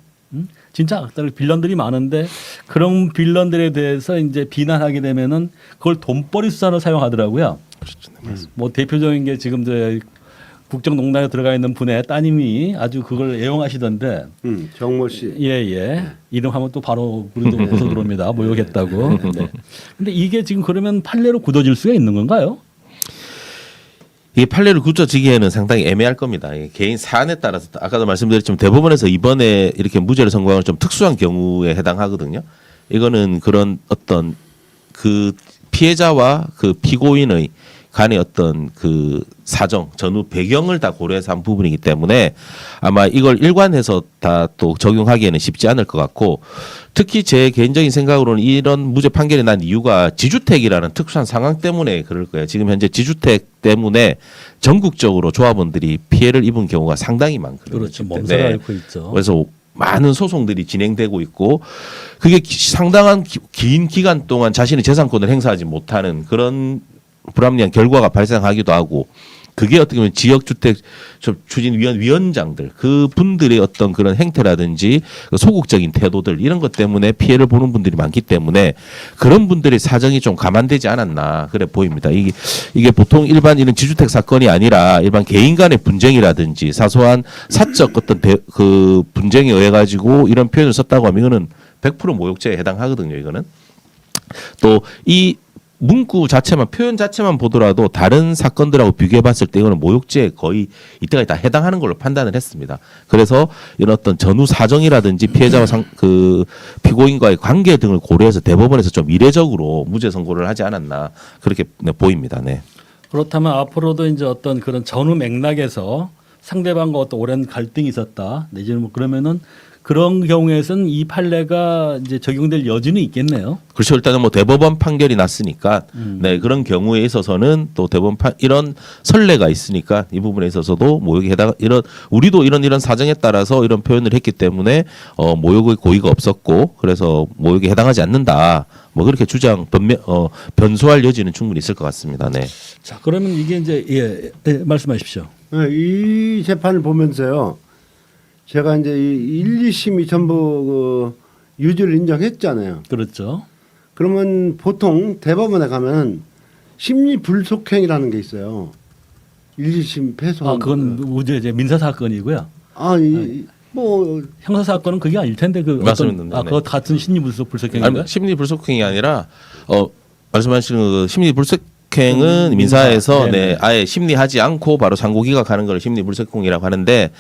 진짜 악당 빌런들이 많은데 그런 빌런들에 대해서 이제 비난하게 되면은 그걸 돈벌이 수단으로 사용하더라고요. 뭐 대표적인 게 지금 저 국정농단에 들어가 있는 분의 따님이 아주 그걸 애용하시던데. 정모 씨. 예. 이름하면 또 바로 우리도 웃어 들어옵니다. 모욕했다고. 네. 근데 이게 지금 그러면 판례로 굳어질 수가 있는 건가요? 이 판례를 굳어지기에는 상당히 애매할 겁니다. 개인 사안에 따라서 아까도 말씀드렸지만 대법원에서 이번에 이렇게 무죄를 선고한 좀 특수한 경우에 해당하거든요. 이거는 그런 어떤 그 피해자와 그 피고인의 간의 어떤 그 사정, 전후 배경을 다 고려해서 한 부분이기 때문에 아마 이걸 일관해서 다 또 적용하기에는 쉽지 않을 것 같고 특히 제 개인적인 생각으로는 이런 무죄 판결이 난 이유가 지주택이라는 특수한 상황 때문에 그럴 거예요. 지금 현재 지주택 때문에 전국적으로 조합원들이 피해를 입은 경우가 상당히 많거든요. 그렇죠. 몸살을 앓고 있죠. 그래서 많은 소송들이 진행되고 있고 그게 상당한 긴 기간 동안 자신의 재산권을 행사하지 못하는 그런 불합리한 결과가 발생하기도 하고 그게 어떻게 보면 지역주택 추진위원 위원장들 그 분들의 어떤 그런 행태라든지 소극적인 태도들 이런 것 때문에 피해를 보는 분들이 많기 때문에 그런 분들의 사정이 좀 감안되지 않았나 그래 보입니다. 이게 보통 일반 이런 지주택 사건이 아니라 일반 개인 간의 분쟁이라든지 사소한 사적 어떤 그 분쟁에 의해 가지고 이런 표현을 썼다고 하면 이거는 100% 모욕죄에 해당하거든요. 이거는 또 이 문구 자체만 표현 자체만 보더라도 다른 사건들하고 비교해 봤을 때 이거는 모욕죄에 거의 이때까지 다 해당하는 걸로 판단을 했습니다. 그래서 이런 어떤 전후 사정이라든지 피해자와 그 피고인과의 관계 등을 고려해서 대법원에서 좀 이례적으로 무죄 선고를 하지 않았나 그렇게 보입니다. 네. 그렇다면 앞으로도 이제 어떤 그런 전후 맥락에서 상대방과 어떤 오랜 갈등이 있었다 내지는 뭐 그러면은 그런 경우에서는 이 판례가 이제 적용될 여지는 있겠네요. 그렇죠. 일단은 뭐 대법원 판결이 났으니까 네 그런 경우에 있어서는 또 대법원 이런 선례가 있으니까 이 부분에 있어서도 모욕에 해당 우리도 이런 사정에 따라서 이런 표현을 했기 때문에 모욕의 고의가 없었고 그래서 모욕에 해당하지 않는다. 뭐 그렇게 변소할 여지는 충분히 있을 것 같습니다. 네. 자 그러면 이게 이제 말씀하십시오. 네, 이 재판을 보면서요. 제가 이제 이 1, 2심이 전부 그 유죄를 인정했잖아요. 그렇죠. 그러면 보통 대법원에 가면 심리 불속행이라는 게 있어요. 1, 2심 패소. 그건 무죄 이제 민사 사건이고요. 뭐 형사 사건은 그게 아닐 텐데 그 맞습니다. 그거 같은 심리 불속행인가요? 심리 불속행이 아니라 말씀하시는 그 심리 불속행은 민사에서 네, 아예 심리하지 않고 바로 상고 기각하는 걸 심리 불속행이라고 하는데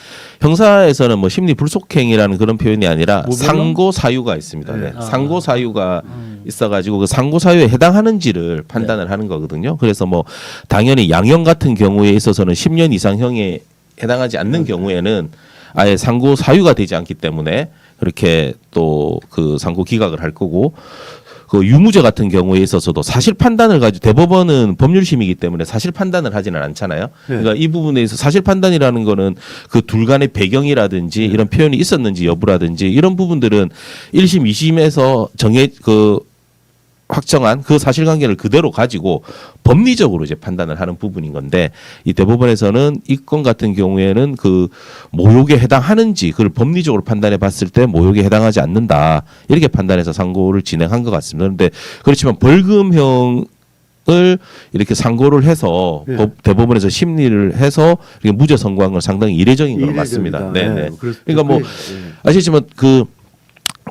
형사에서는 뭐 심리 불속행이라는 그런 표현이 아니라 상고 사유가 있습니다. 네. 상고 사유가 있어가지고 그 상고 사유에 해당하는지를 판단을 하는 거거든요. 그래서 뭐 당연히 양형 같은 경우에 있어서는 10년 이상형에 해당하지 않는 경우에는 아예 상고 사유가 되지 않기 때문에 그렇게 또 그 상고 기각을 할 거고 그 유무죄 같은 경우에 있어서도 사실 판단을 가지고 대법원은 법률심이기 때문에 사실 판단을 하지는 않잖아요. 그러니까 이 부분에 있어서 사실 판단이라는 거는 그 둘 간의 배경이라든지 이런 표현이 있었는지 여부라든지 이런 부분들은 1심, 2심에서 확정한 그 사실관계를 그대로 가지고 법리적으로 이제 판단을 하는 부분인 건데 이 대법원에서는 이 건 같은 경우에는 그 모욕에 해당하는지 그걸 법리적으로 판단해 봤을 때 모욕에 해당하지 않는다 이렇게 판단해서 상고를 진행한 것 같습니다. 그런데 그렇지만 벌금형 을 이렇게 상고를 해서 예. 대법원에서 심리를 해서 이렇게 무죄 선고한 건 상당히 이례적인 건 맞습니다. 네네. 그러니까 뭐 아시지만 그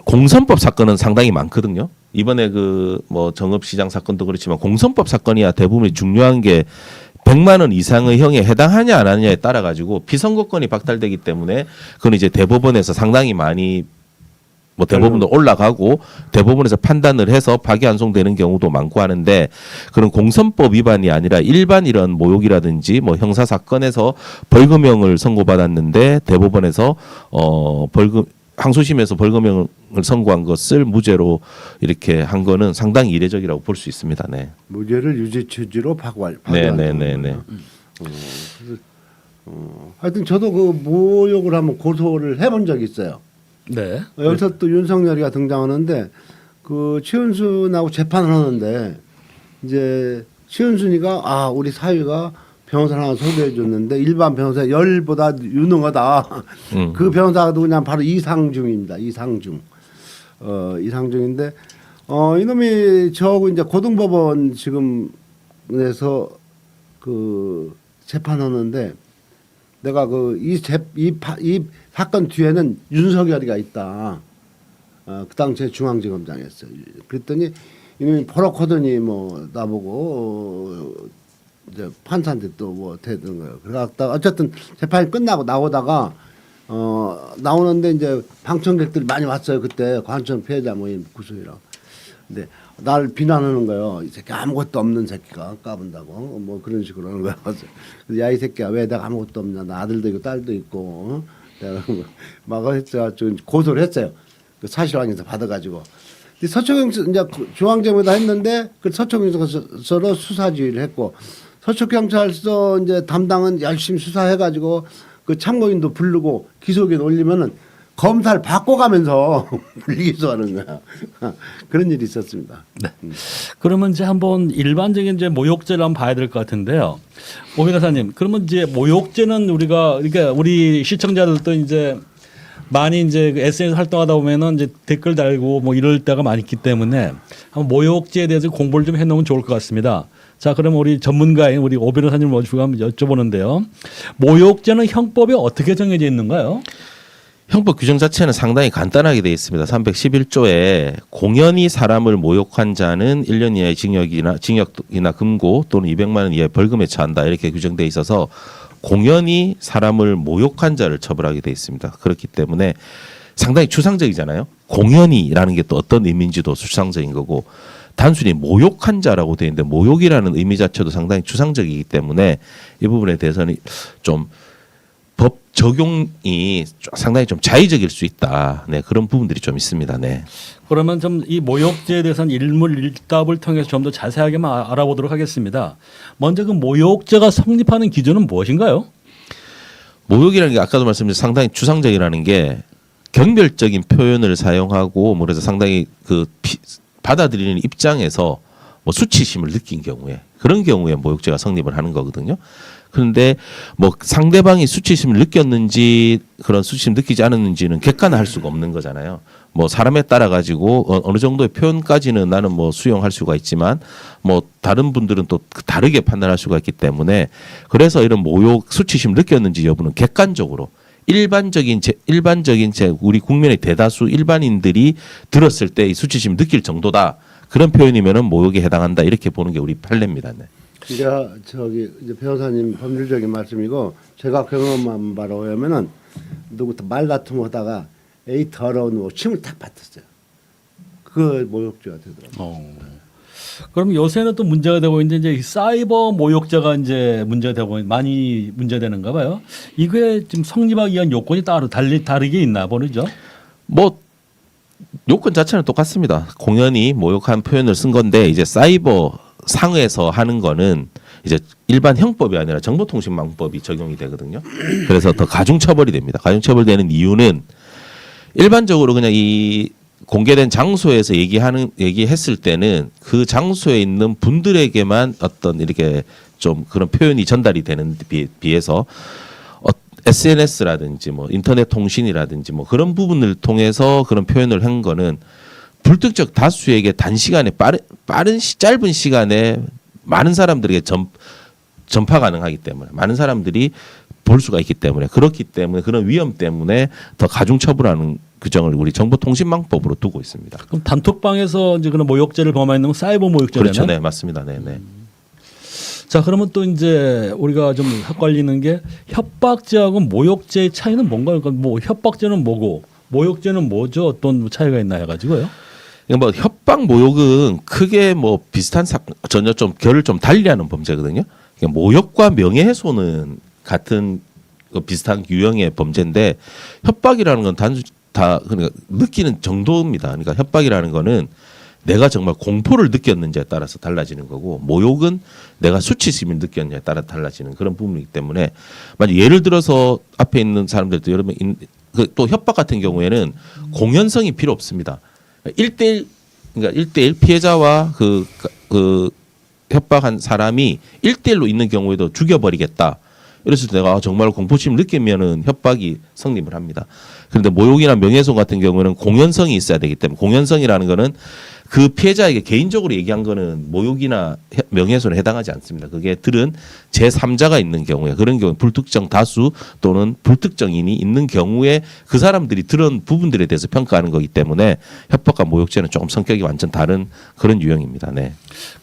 공선법 사건은 상당히 많거든요. 이번에 그 뭐 정읍시장 사건도 그렇지만 공선법 사건이야 대부분 중요한 게 100만 원 이상의 형에 해당하냐 안 하느냐에 따라 가지고 피선고권이 박탈되기 때문에 그건 이제 대법원에서 상당히 많이 뭐 대법원도 올라가고 대법원에서 판단을 해서 파기환송되는 경우도 많고 하는데 그런 공선법 위반이 아니라 일반 이런 모욕이라든지 뭐 형사 사건에서 벌금형을 선고받았는데 대법원에서 벌금 항소심에서 벌금형을 선고한 것을 무죄로 이렇게 한 거는 상당히 이례적이라고 볼 수 있습니다. 네. 무죄를 유죄 취지로 파기환. 네네네네. 하여튼 저도 그 모욕을 한번 고소를 해본 적이 있어요. 네. 여기서 또 윤석열이가 등장하는데 그 최은순하고 재판을 하는데 이제 최은순이가 우리 사위가 변호사를 하나 소개해 줬는데 일반 변호사 열보다 유능하다. 그 변호사도 그냥 바로 이상중입니다. 이상중. 이상중인데 이놈이 저하고 이제 고등법원 지금에서 그 재판하는데 내가 이 사건 뒤에는 윤석열이가 있다. 그 당시에 중앙지검장이었어요. 그랬더니 이놈이 버럭하더니 뭐 나보고 이제 판사한테 또 뭐 대든 거예요. 그러다가 어쨌든 재판이 끝나고 나오다가 나오는데 이제 방청객들이 많이 왔어요. 그때 관청 피해자 모임 구성이라. 근데 나를 비난하는 거예요. 이 새끼 아무것도 없는 새끼가 까분다고 뭐 그런 식으로 하는 거야. 야 이 새끼야 왜 내가 아무것도 없냐. 나 아들도 있고 딸도 있고 내가 막 했죠. 고소를 했어요. 그 사실확인서 받아가지고. 서초경 이제 중앙지검에다 했는데 그 서초경찰서로 수사지휘를 했고 서초경찰서 이제 담당은 열심히 수사해가지고 그 참고인도 부르고 기소기에 올리면은 검사를 바꿔가면서 불기소하는 거야. 그런 일이 있었습니다. 네. 그러면 이제 한번 일반적인 이제 모욕죄를 한번 봐야 될 것 같은데요. 오 변호사님, 그러면 이제 모욕죄는 우리가 그러니까 우리 시청자들도 이제 많이 이제 SNS 활동하다 보면은 이제 댓글 달고 뭐 이럴 때가 많이 있기 때문에 한번 모욕죄에 대해서 공부를 좀 해놓으면 좋을 것 같습니다. 자, 그럼 우리 전문가인 우리 오 변호사님 모시고 한번 여쭤보는데요. 모욕죄는 형법에 어떻게 정해져 있는가요? 형법 규정 자체는 상당히 간단하게 되어 있습니다. 311조에 공연히 사람을 모욕한 자는 1년 이하의 징역이나 금고 또는 200만 원 이하의 벌금에 처한다 이렇게 규정되어 있어서 공연히 사람을 모욕한 자를 처벌하게 되어 있습니다. 그렇기 때문에 상당히 추상적이잖아요. 공연히라는 게 또 어떤 의미인지도 추상적인 거고 단순히 모욕한 자라고 되어 있는데 모욕이라는 의미 자체도 상당히 추상적이기 때문에 이 부분에 대해서는 좀 법 적용이 상당히 좀 자의적일 수 있다. 네, 그런 부분들이 좀 있습니다. 네. 그러면 좀 이 모욕죄에 대해서는 일문일답을 통해서 좀 더 자세하게 알아보도록 하겠습니다. 먼저 그 모욕죄가 성립하는 기준은 무엇인가요? 모욕이라는 게 아까도 말씀드린 상당히 추상적이라는 게 경멸적인 표현을 사용하고 뭐 그래서 상당히 그 받아들이는 입장에서 뭐 수치심을 느낀 경우에 그런 경우에 모욕죄가 성립을 하는 거거든요. 그런데 뭐 상대방이 수치심을 느꼈는지 그런 수치심 느끼지 않았는지는 객관화할 수가 없는 거잖아요. 뭐 사람에 따라 가지고 어느 정도의 표현까지는 나는 뭐 수용할 수가 있지만 뭐 다른 분들은 또 다르게 판단할 수가 있기 때문에 그래서 이런 모욕 수치심 느꼈는지 여부는 객관적으로 일반적인 우리 국민의 대다수 일반인들이 들었을 때 이 수치심 느낄 정도다. 그런 표현이면은 모욕에 해당한다. 이렇게 보는 게 우리 판례입니다. 네. 이제 이제 변호사님 법률적인 말씀이고 제가 경험한 바로 하면은 누구부터 말다툼하다가 에이 더러운 뭐 침을 탁 뱉었어요. 그 모욕죄가 되더라고요. 그럼 요새는 또 문제가 되고 있는데 이제 사이버 모욕죄가 이제 문제가 되고 많이 문제되는가 봐요. 이게 지금 성립하기 위한 요건이 따로 다르게 있나 보죠. 뭐 요건 자체는 똑같습니다. 공연히 모욕한 표현을 쓴 건데 이제 사이버 상에서 하는 거는 이제 일반 형법이 아니라 정보통신망법이 적용이 되거든요. 그래서 더 가중처벌이 됩니다. 가중처벌되는 이유는 일반적으로 그냥 이 공개된 장소에서 얘기했을 때는 그 장소에 있는 분들에게만 어떤 이렇게 좀 그런 표현이 전달이 되는 비해서 SNS라든지 뭐 인터넷 통신이라든지 뭐 그런 부분을 통해서 그런 표현을 한 거는 불특정 다수에게 단시간에 짧은 시간에 많은 사람들에게 전파 가능하기 때문에 많은 사람들이 볼 수가 있기 때문에 그렇기 때문에 그런 위험 때문에 더 가중 처벌하는 규정을 우리 정보통신망법으로 두고 있습니다. 그럼 단톡방에서 이제 그런 모욕죄를 범하는 건 사이버 모욕죄네요. 그렇죠, 네 맞습니다, 네, 네. 자 그러면 또 이제 우리가 좀 헷갈리는 게 협박죄하고 모욕죄의 차이는 뭔가요? 그러니까 뭐 협박죄는 뭐고 모욕죄는 뭐죠? 어떤 차이가 있나 해가지고요. 뭐 협박 모욕은 크게 뭐 비슷한 전혀 좀 결을 좀 달리하는 범죄거든요. 그러니까 모욕과 명예훼손은 같은 비슷한 유형의 범죄인데 협박이라는 건 다 그러니까 느끼는 정도입니다. 그러니까 협박이라는 거는 내가 정말 공포를 느꼈는지에 따라서 달라지는 거고 모욕은 내가 수치심을 느꼈느냐에 따라 달라지는 그런 부분이기 때문에 만약 예를 들어서 앞에 있는 사람들도 여러분 또 협박 같은 경우에는 공연성이 필요 없습니다. 1대1 그러니까 1대1 피해자와 그 협박한 사람이 1대1로 있는 경우에도 죽여버리겠다. 이랬을 때 내가 정말 공포심을 느끼면은 협박이 성립을 합니다. 그런데 모욕이나 명예훼손 같은 경우는 공연성이 있어야 되기 때문에 공연성이라는 거는 그 피해자에게 개인적으로 얘기한 거는 모욕이나 명예훼손에 해당하지 않습니다. 그게 들은 제3자가 있는 경우에 그런 경우 불특정 다수 또는 불특정인이 있는 경우에 그 사람들이 들은 부분들에 대해서 평가하는 거기 때문에 협박과 모욕죄는 조금 성격이 완전 다른 그런 유형입니다. 네.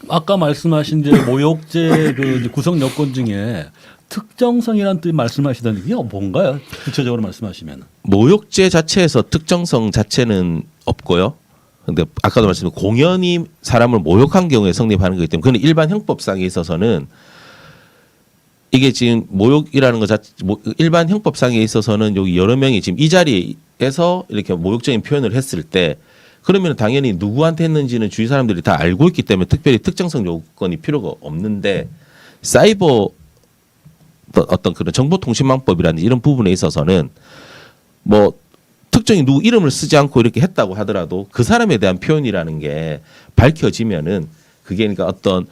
아까 말씀하신 이제 모욕죄 그 이제 구성 요건 중에 특정성이라는 뜻 말씀하시던 게 뭔가요? 구체적으로 말씀하시면. 모욕죄 자체에서 특정성 자체는 없고요. 근데 아까도 말씀드린 공연이 사람을 모욕한 경우에 성립하는 거기 때문에 그건 일반 형법상에 있어서는 이게 지금 모욕이라는 것 자체 일반 형법상에 있어서는 여기 여러 명이 지금 이 자리에서 이렇게 모욕적인 표현을 했을 때 그러면 당연히 누구한테 했는지는 주위 사람들이 다 알고 있기 때문에 특별히 특정성 요건이 필요가 없는데 사이버 어떤 그런 정보통신망법이라는 이런 부분에 있어서는 뭐 특정히 누구 이름을 쓰지 않고 이렇게 했다고 하더라도 그 사람에 대한 표현이라는 게 밝혀지면은 그게 그러니까 어떤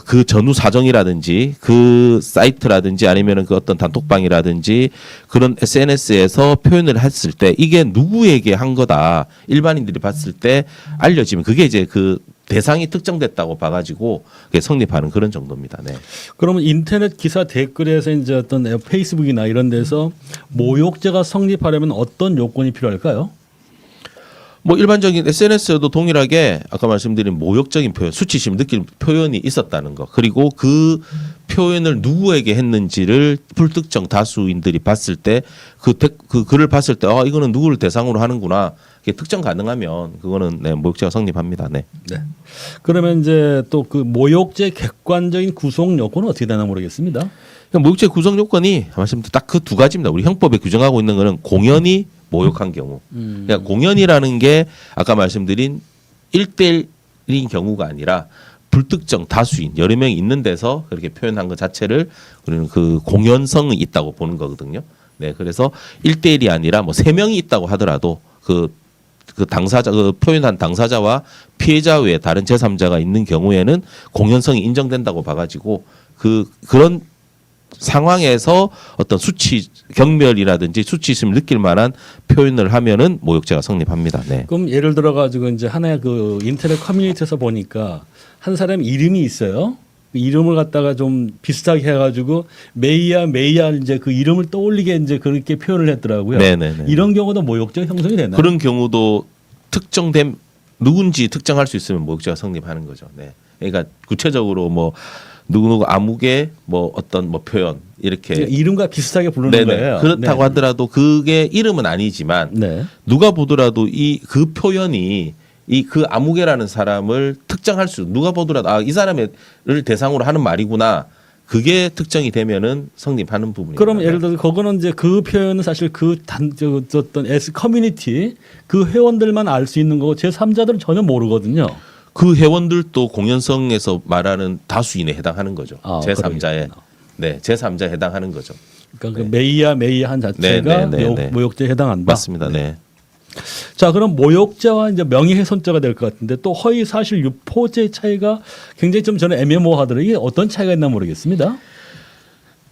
그 전후 사정이라든지 그 사이트라든지 아니면은 그 어떤 단톡방이라든지 그런 SNS에서 표현을 했을 때 이게 누구에게 한 거다 일반인들이 봤을 때 알려지면 그게 이제 그 대상이 특정됐다고 봐가지고 그게 성립하는 그런 정도입니다. 네. 그러면 인터넷 기사 댓글에서 이제 어떤 페이스북이나 이런 데서 모욕죄가 성립하려면 어떤 요건이 필요할까요? 뭐 일반적인 SNS에도 동일하게 아까 말씀드린 모욕적인 표현, 수치심 느끼는 표현이 있었다는 거. 그리고 그 표현을 누구에게 했는지를 불특정 다수인들이 봤을 때 그 글을 봤을 때 이거는 누구를 대상으로 하는구나. 그게 특정 가능하면 그거는 네, 모욕죄가 성립합니다. 네. 네. 그러면 이제 또 그 모욕죄 객관적인 구성 요건은 어떻게 되나 모르겠습니다. 그러니까 모욕죄 구성 요건이 말씀드린 딱 그 두 가지입니다. 우리 형법에 규정하고 있는 거는 공연이 모욕한 경우. 그러니까 공연이라는 게 아까 말씀드린 1대1인 경우가 아니라 불특정 다수인 여러 명이 있는 데서 그렇게 표현한 것 자체를 우리는 그 공연성이 있다고 보는 거거든요. 네, 그래서 1대1이 아니라 뭐 3명이 있다고 하더라도 그 당사자 그 표현한 당사자와 피해자 외에 다른 제3자가 있는 경우에는 공연성이 인정된다고 봐가지고 그런 상황에서 어떤 수치 경멸이라든지 수치심을 느낄 만한 표현을 하면은 모욕죄가 성립합니다. 네. 그럼 예를 들어 가지고 이제 하나의 그 인터넷 커뮤니티에서 보니까 한 사람 이름이 있어요. 그 이름을 갖다가 좀 비슷하게 해가지고 메이야 이제 그 이름을 떠올리게 이제 그렇게 표현을 했더라고요. 네네네. 이런 경우도 모욕죄 형성이 되나요? 그런 경우도 특정된 누군지 특정할 수 있으면 모욕죄가 성립하는 거죠. 네. 그러니까 구체적으로 뭐 누구누구 아무개 뭐 어떤 뭐 표현 이렇게 그러니까 이름과 비슷하게 부르는 네네. 거예요. 그렇다고 네. 하더라도 그게 이름은 아니지만 네. 누가 보더라도 그 표현이 그 아무개라는 사람을 특정할 수 누가 보더라도 이 사람을 대상으로 하는 말이구나. 그게 특정이 되면은 성립하는 부분입니다. 그럼 예를 들어서 그거는 이제 그 표현은 사실 어떤 S 커뮤니티 그 회원들만 알 수 있는 거고 제 3자들은 전혀 모르거든요. 그 회원들도 공연성에서 말하는 다수인에 해당하는 거죠. 제3자에. 네, 제3자에 해당하는 거죠. 그러니까 그 메이야 한 자체가 네. 모욕죄에 해당한다. 맞습니다. 네. 자, 그럼 모욕죄와 이제 명예훼손죄가 될 것 같은데 또 허위 사실 유포죄의 차이가 굉장히 좀 저는 애매모호하더라고요. 이게 어떤 차이가 있나 모르겠습니다.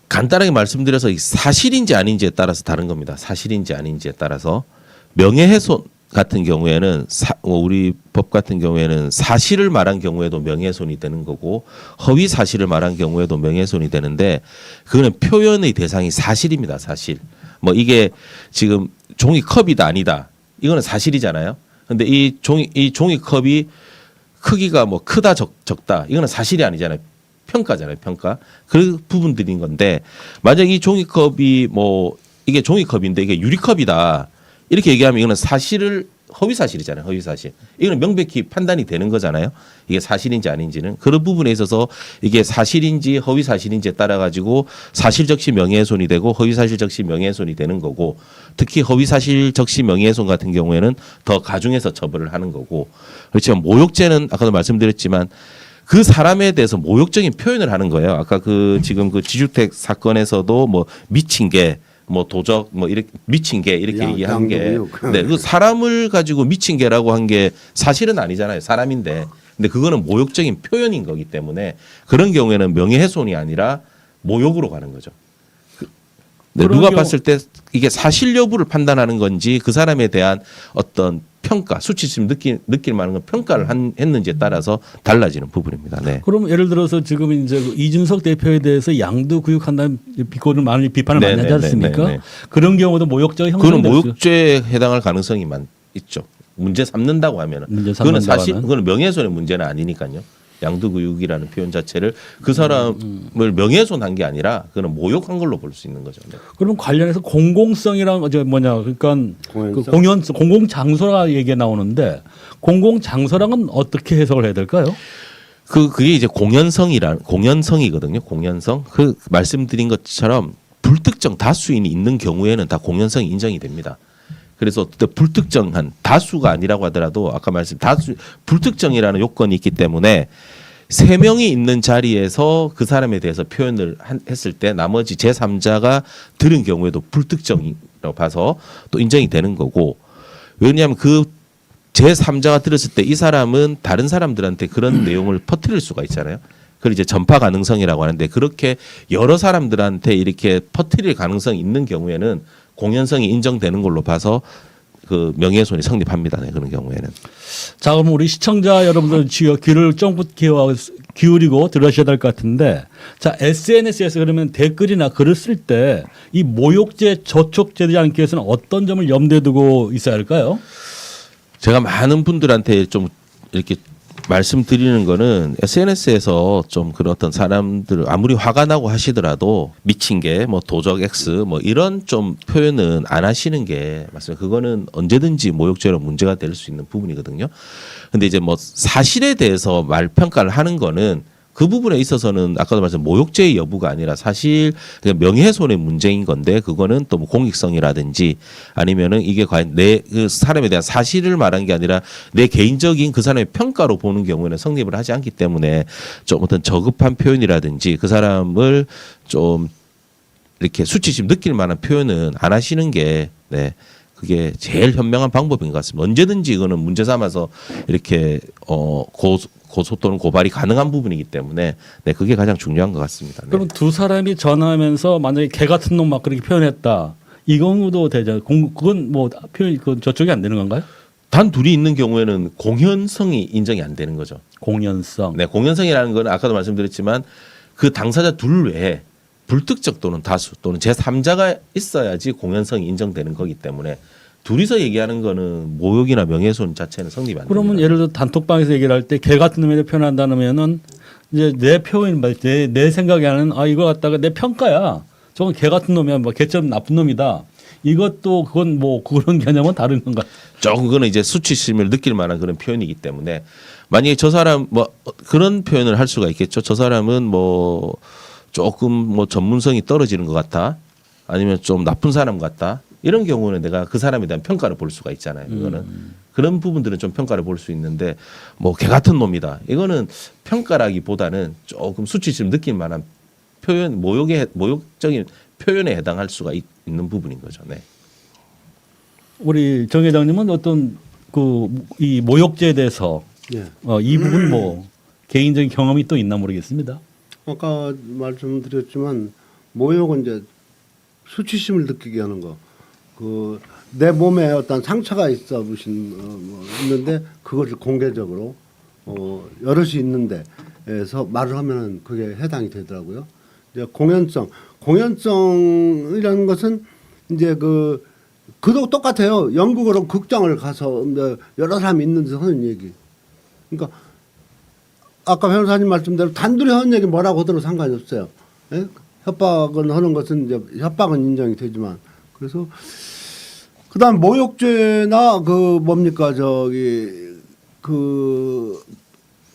간단하게 말씀드려서 이 사실인지 아닌지에 따라서 다른 겁니다. 사실인지 아닌지에 따라서 명예훼손 같은 경우에는 우리 법 같은 경우에는 사실을 말한 경우에도 명예훼손이 되는 거고 허위 사실을 말한 경우에도 명예훼손이 되는데 그거는 표현의 대상이 사실입니다. 사실. 뭐 이게 지금 종이컵이다 아니다. 이거는 사실이잖아요. 근데 이 종이컵이 크기가 뭐 크다 적다. 이거는 사실이 아니잖아요. 평가잖아요. 평가. 그 부분들인 건데 만약 이 종이컵이 뭐 이게 종이컵인데 이게 유리컵이다. 이렇게 얘기하면 이거는 사실을 허위 사실이잖아요. 허위 사실. 이거는 명백히 판단이 되는 거잖아요. 이게 사실인지 아닌지는 그런 부분에 있어서 이게 사실인지 허위 사실인지에 따라 가지고 사실 적시 명예훼손이 되고 허위 사실 적시 명예훼손이 되는 거고 특히 허위 사실 적시 명예훼손 같은 경우에는 더 가중해서 처벌을 하는 거고 그렇지만 모욕죄는 아까도 말씀드렸지만 그 사람에 대해서 모욕적인 표현을 하는 거예요. 아까 그 지금 그 지주택 사건에서도 뭐 미친 개 뭐 도적 뭐 이렇게 미친 개 이렇게 얘기한 게 네, 그 사람을 가지고 미친 개라고 한 게 사실은 아니잖아요. 사람인데. 근데 그거는 모욕적인 표현인 거기 때문에 그런 경우에는 명예훼손이 아니라 모욕으로 가는 거죠. 네, 누가 봤을 때 이게 사실 여부를 판단하는 건지 그 사람에 대한 어떤 평가, 수치심 느낄 만한 건 평가를 했는지에 따라서 달라지는 부분입니다. 네. 그럼 예를 들어서 지금 이제 이준석 대표에 대해서 양도구육한다는 비판을 많이 하지 않습니까? 네. 그런 경우도 모욕죄가 그거는 형성될 모욕죄에 해당할 가능성이 있죠. 문제 삼는다고 하면은 그거는 사실 그거는 명예훼손의 문제는 아니니까요. 양도구육이라는 표현 자체를 그 사람을 명예훼손한 게 아니라 그거는 모욕한 걸로 볼 수 있는 거죠. 네. 그럼 관련해서 공공성이랑 그러니까 그 공공장소라 얘기가 나오는데 공공장소랑은 어떻게 해석을 해야 될까요? 그게 이제 공연성이거든요. 공연성. 그 말씀드린 것처럼 불특정 다수인이 있는 경우에는 다 공연성이 인정이 됩니다. 그래서 불특정한 다수가 아니라고 하더라도 아까 불특정이라는 요건이 있기 때문에 3명이 있는 자리에서 그 사람에 대해서 표현을 했을 때 나머지 제3자가 들은 경우에도 불특정이라고 봐서 또 인정이 되는 거고 왜냐하면 그 제3자가 들었을 때 이 사람은 다른 사람들한테 그런 내용을 퍼뜨릴 수가 있잖아요. 그걸 이제 전파 가능성이라고 하는데 그렇게 여러 사람들한테 이렇게 퍼뜨릴 가능성이 있는 경우에는 공연성이 인정되는 걸로 봐서 그 명예훼손이 성립합니다. 네, 그런 경우에는. 자, 그럼 우리 시청자 여러분들 귀를 쫑긋 기울이고 들으셔야 될 것 같은데 자, SNS에서 그러면 댓글이나 글을 쓸 때 이 모욕죄 저촉되지 않기 위해서는 어떤 점을 염두에 두고 있어야 할까요? 제가 많은 분들한테 좀 이렇게 말씀드리는 거는 SNS에서 좀 그런 어떤 사람들 아무리 화가 나고 하시더라도 미친 게 뭐 도적 X 뭐 이런 좀 표현은 안 하시는 게 맞습니다. 그거는 언제든지 모욕죄로 문제가 될 수 있는 부분이거든요. 근데 이제 뭐 사실에 대해서 말평가를 하는 거는 그 부분에 있어서는 아까도 말씀 모욕죄의 여부가 아니라 사실 그냥 명예훼손의 문제인 건데 그거는 또 뭐 공익성이라든지 아니면은 이게 과연 내 그 사람에 대한 사실을 말한 게 아니라 내 개인적인 그 사람의 평가로 보는 경우에는 성립을 하지 않기 때문에 좀 어떤 저급한 표현이라든지 그 사람을 좀 이렇게 수치심 느낄 만한 표현은 안 하시는 게 네. 그게 제일 현명한 방법인 것 같습니다. 언제든지 이거는 문제 삼아서 이렇게 고소 또는 고발이 가능한 부분이기 때문에 네, 그게 가장 중요한 것 같습니다. 네. 그럼 두 사람이 전화하면서 만약에 개 같은 놈 막 그렇게 표현했다. 이 경우도 되죠. 그건 뭐 표현 그 저쪽이 안 되는 건가요? 단 둘이 있는 경우에는 공연성이 인정이 안 되는 거죠. 공연성. 네, 공연성이라는 건 아까도 말씀드렸지만 그 당사자 둘 외에 불특정 또는 다수 또는 제3자가 있어야지 공연성이 인정되는 거기 때문에 둘이서 얘기하는 거는 모욕이나 명예훼손 자체는 성립이 안 됩니다. 그러면 예를 들어 단톡방에서 얘기를 할 때 개 같은 놈에 표현한다면은 이제 내 표현 내 생각에 하는 이거 갖다가 내 평가야. 저건 개 같은 놈이야. 뭐 개처럼 나쁜 놈이다. 이것도 그건 뭐 그런 개념은 다른 건가? 조금 그거는 이제 수치심을 느낄 만한 그런 표현이기 때문에 만약에 저 사람 뭐 그런 표현을 할 수가 있겠죠. 저 사람은 뭐 조금 뭐 전문성이 떨어지는 것 같아. 아니면 좀 나쁜 사람 같다. 이런 경우는 내가 그 사람에 대한 평가를 볼 수가 있잖아요. 이거는 그런 부분들은 좀 평가를 볼 수 있는데 뭐 개 같은 놈이다. 이거는 평가라기보다는 조금 수치심 느낄 만한 표현, 모욕적인 표현에 해당할 수가 있는 부분인 거죠. 네. 우리 정 회장님은 어떤 그 이 모욕죄에 대해서 예. 이 부분 뭐 개인적인 경험이 또 있나 모르겠습니다. 아까 말씀드렸지만 모욕은 이제 수치심을 느끼게 하는 거. 그 내 몸에 어떤 상처가 있어 보신 뭐 있는데 그것을 공개적으로 여럿이 있는데에서 말을 하면은 그게 해당이 되더라고요. 이제 공연성이라는 것은 이제 그도 똑같아요. 연극으로 극장을 가서 이제 여러 사람이 있는 데서 하는 얘기. 그러니까 아까 변호사님 말씀대로 단둘이 하는 얘기 뭐라고 하더라도 상관이 없어요. 예? 협박은 하는 것은 이제 협박은 인정이 되지만 그래서 그다음 모욕죄나 뭡니까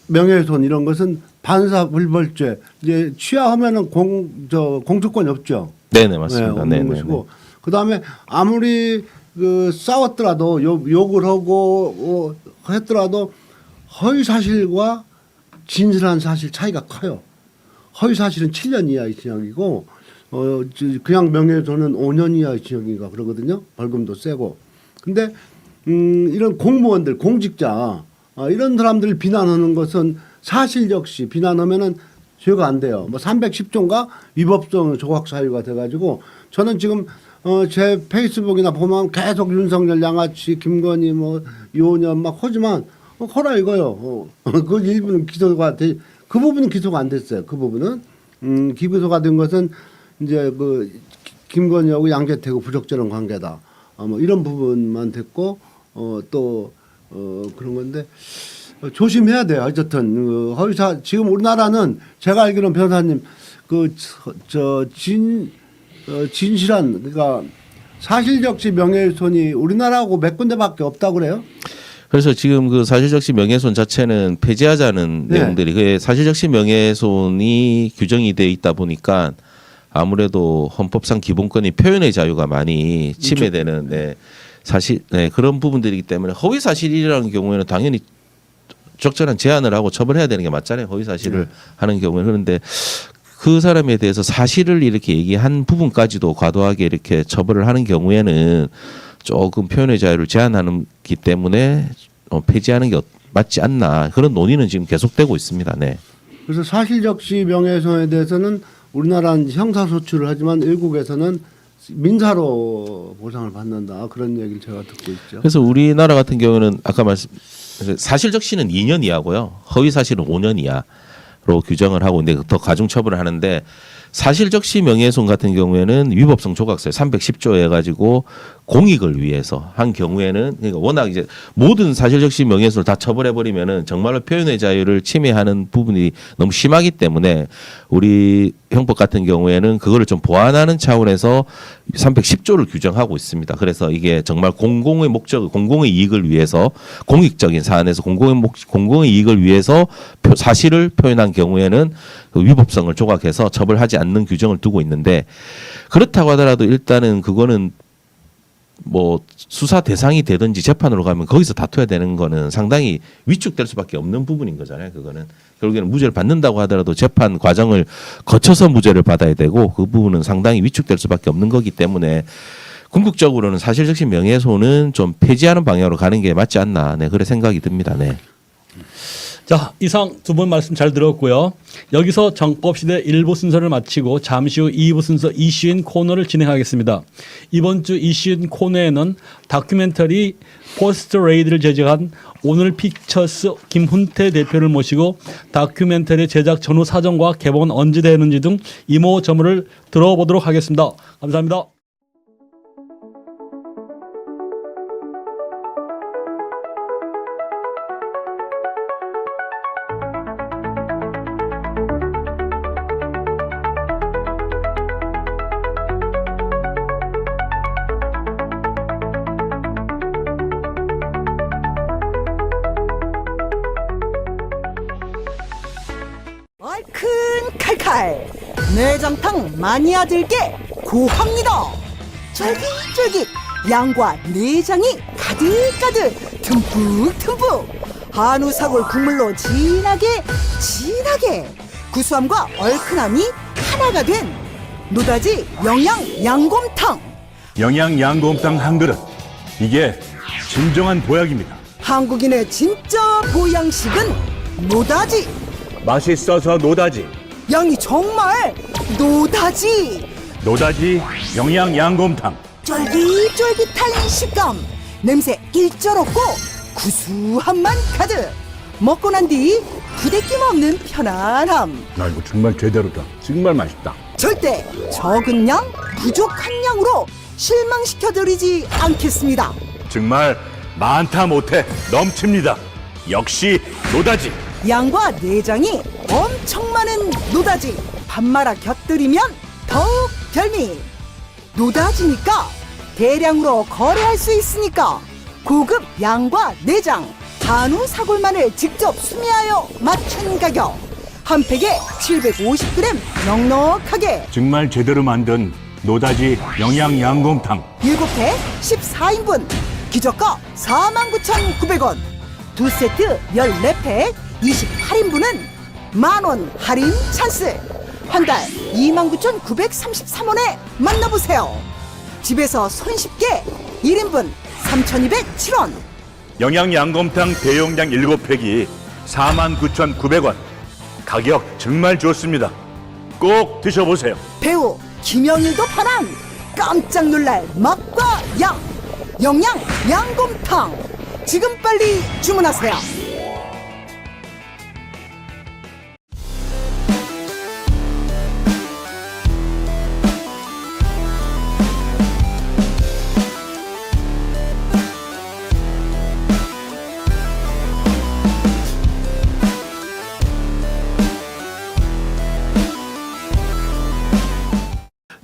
명예훼손 이런 것은 반사불벌죄 이제 취하하면은 공소권이 없죠. 네네 맞습니다. 네, 없는 것이고 그다음에 아무리 싸웠더라도 욕을 하고 했더라도 허위 사실과 진실한 사실 차이가 커요. 허위 사실은 7년 이하의 징역이고 그냥 명예훼손은 5년 이하의 징역인가 그러거든요. 벌금도 세고. 근데 이런 공무원들, 공직자 이런 사람들을 비난하는 것은 사실 역시 비난하면은 죄가 안 돼요. 뭐 310조인가 위법성 조각 사유가 돼가지고 저는 지금 제 페이스북이나 보면 계속 윤석열, 양아치, 김건희, 뭐 이호년 막 하지만 허라 이거요. 그 일부는 기소가 그 부분은 기소가 안 됐어요. 그 부분은 기소가 된 것은 이제 김건희하고 양재태고 부적절한 관계다. 뭐 이런 부분만 됐고 또 그런 건데 조심해야 돼요. 어쨌든 허위사 지금 우리나라는 제가 알기로는 변호사님 진실한 그러니까 사실적시 명예훼손이 우리나라하고 몇 군데밖에 없다고 그래요? 그래서 지금 그 사실적시 명예훼손 자체는 폐지하자는 네. 내용들이 그 사실적시 명예훼손이 규정이 돼 있다 보니까 아무래도 헌법상 기본권이 표현의 자유가 많이 침해되는 사실 그런 부분들이기 때문에 허위 사실이라는 경우에는 당연히 적절한 제한을 하고 처벌해야 되는 게 맞잖아요. 허위 사실을 하는 경우에 그런데 그 사람에 대해서 사실을 이렇게 얘기한 부분까지도 과도하게 이렇게 처벌을 하는 경우에는 조금 표현의 자유를 제한하기 때문에 폐지하는 게 맞지 않나 그런 논의는 지금 계속되고 있습니다. 네. 그래서 사실적시 명예훼손에 대해서는 우리나라는 형사소추를 하지만 일국에서는 민사로 보상을 받는다 그런 얘기를 제가 듣고 있죠. 그래서 우리나라 같은 경우는 아까 사실적시는 2년 이하고요. 허위 사실은 5년 이하로 규정을 하고 있는데 더 가중 처벌을 하는데 사실적시 명예훼손 같은 경우에는 위법성 조각사유 310조에 해가지고 공익을 위해서 한 경우에는 그러니까 워낙 이제 모든 사실적시 명예훼손을 다 처벌해 버리면은 정말로 표현의 자유를 침해하는 부분이 너무 심하기 때문에 우리 형법 같은 경우에는 그거를 좀 보완하는 차원에서 310조를 규정하고 있습니다. 그래서 이게 정말 공공의 목적, 공공의 이익을 위해서 공익적인 사안에서 공공의 이익을 위해서 사실을 표현한 경우에는 그 위법성을 조각해서 처벌하지 않는 규정을 두고 있는데 그렇다고 하더라도 일단은 그거는 뭐 수사 대상이 되든지 재판으로 가면 거기서 다퉈야 되는 거는 상당히 위축될 수밖에 없는 부분인 거잖아요. 그거는 결국에는 무죄를 받는다고 하더라도 재판 과정을 거쳐서 무죄를 받아야 되고 그 부분은 상당히 위축될 수밖에 없는 거기 때문에 궁극적으로는 사실적시 명예훼손은 좀 폐지하는 방향으로 가는 게 맞지 않나 그런 생각이 듭니다. 네. 자, 이상 두 분 말씀 잘 들었고요. 여기서 정법시대 1부 순서를 마치고 잠시 후 2부 순서 이슈인 코너를 진행하겠습니다. 이번 주 이슈인 코너에는 다큐멘터리 포스트 레이드를 제작한 오늘 픽처스 김훈태 대표를 모시고 다큐멘터리 제작 전후 사정과 개봉은 언제 되는지 등 이모저모를 들어보도록 하겠습니다. 감사합니다. 얼큰 칼칼 내장탕 마니아들께 고합니다. 쫄깃쫄깃 양과 내장이 가득가득 듬뿍듬뿍 한우 사골 국물로 진하게 구수함과 얼큰함이 하나가 된 노다지 영양 양곰탕. 영양 양곰탕 한 그릇 이게 진정한 보약입니다. 한국인의 진짜 보양식은 노다지. 맛있어서 노다지. 양이 정말 노다지. 노다지 영양 양곰탕. 쫄깃쫄깃한 식감, 냄새 일절 없고 구수한 맛 가득. 먹고 난 뒤 부대낌 없는 편안함. 야, 이거 정말 제대로다. 정말 맛있다. 절대 적은 양, 부족한 양으로 실망시켜드리지 않겠습니다. 정말 많다 못해 넘칩니다. 역시 노다지. 양과 내장이 엄청 많은 노다지. 밥 말아 곁들이면 더욱 별미. 노다지니까 대량으로 거래할 수 있으니까 고급 양과 내장, 한우 사골만을 직접 수미하여 맞춘 가격. 한 팩에 750g 넉넉하게 정말 제대로 만든 노다지 영양 양곰탕. 7팩 14인분 기저가 49,900원. 두 세트 14팩 28인분은 만원 할인 찬스. 한 달 29,933원에 만나보세요. 집에서 손쉽게 1인분 3,207원. 영양 양곰탕 대용량 7팩이 49,900원. 가격 정말 좋습니다. 꼭 드셔보세요. 배우 김영일도 반한 깜짝 놀랄 맛과 양. 영양 양곰탕. 지금 빨리 주문하세요.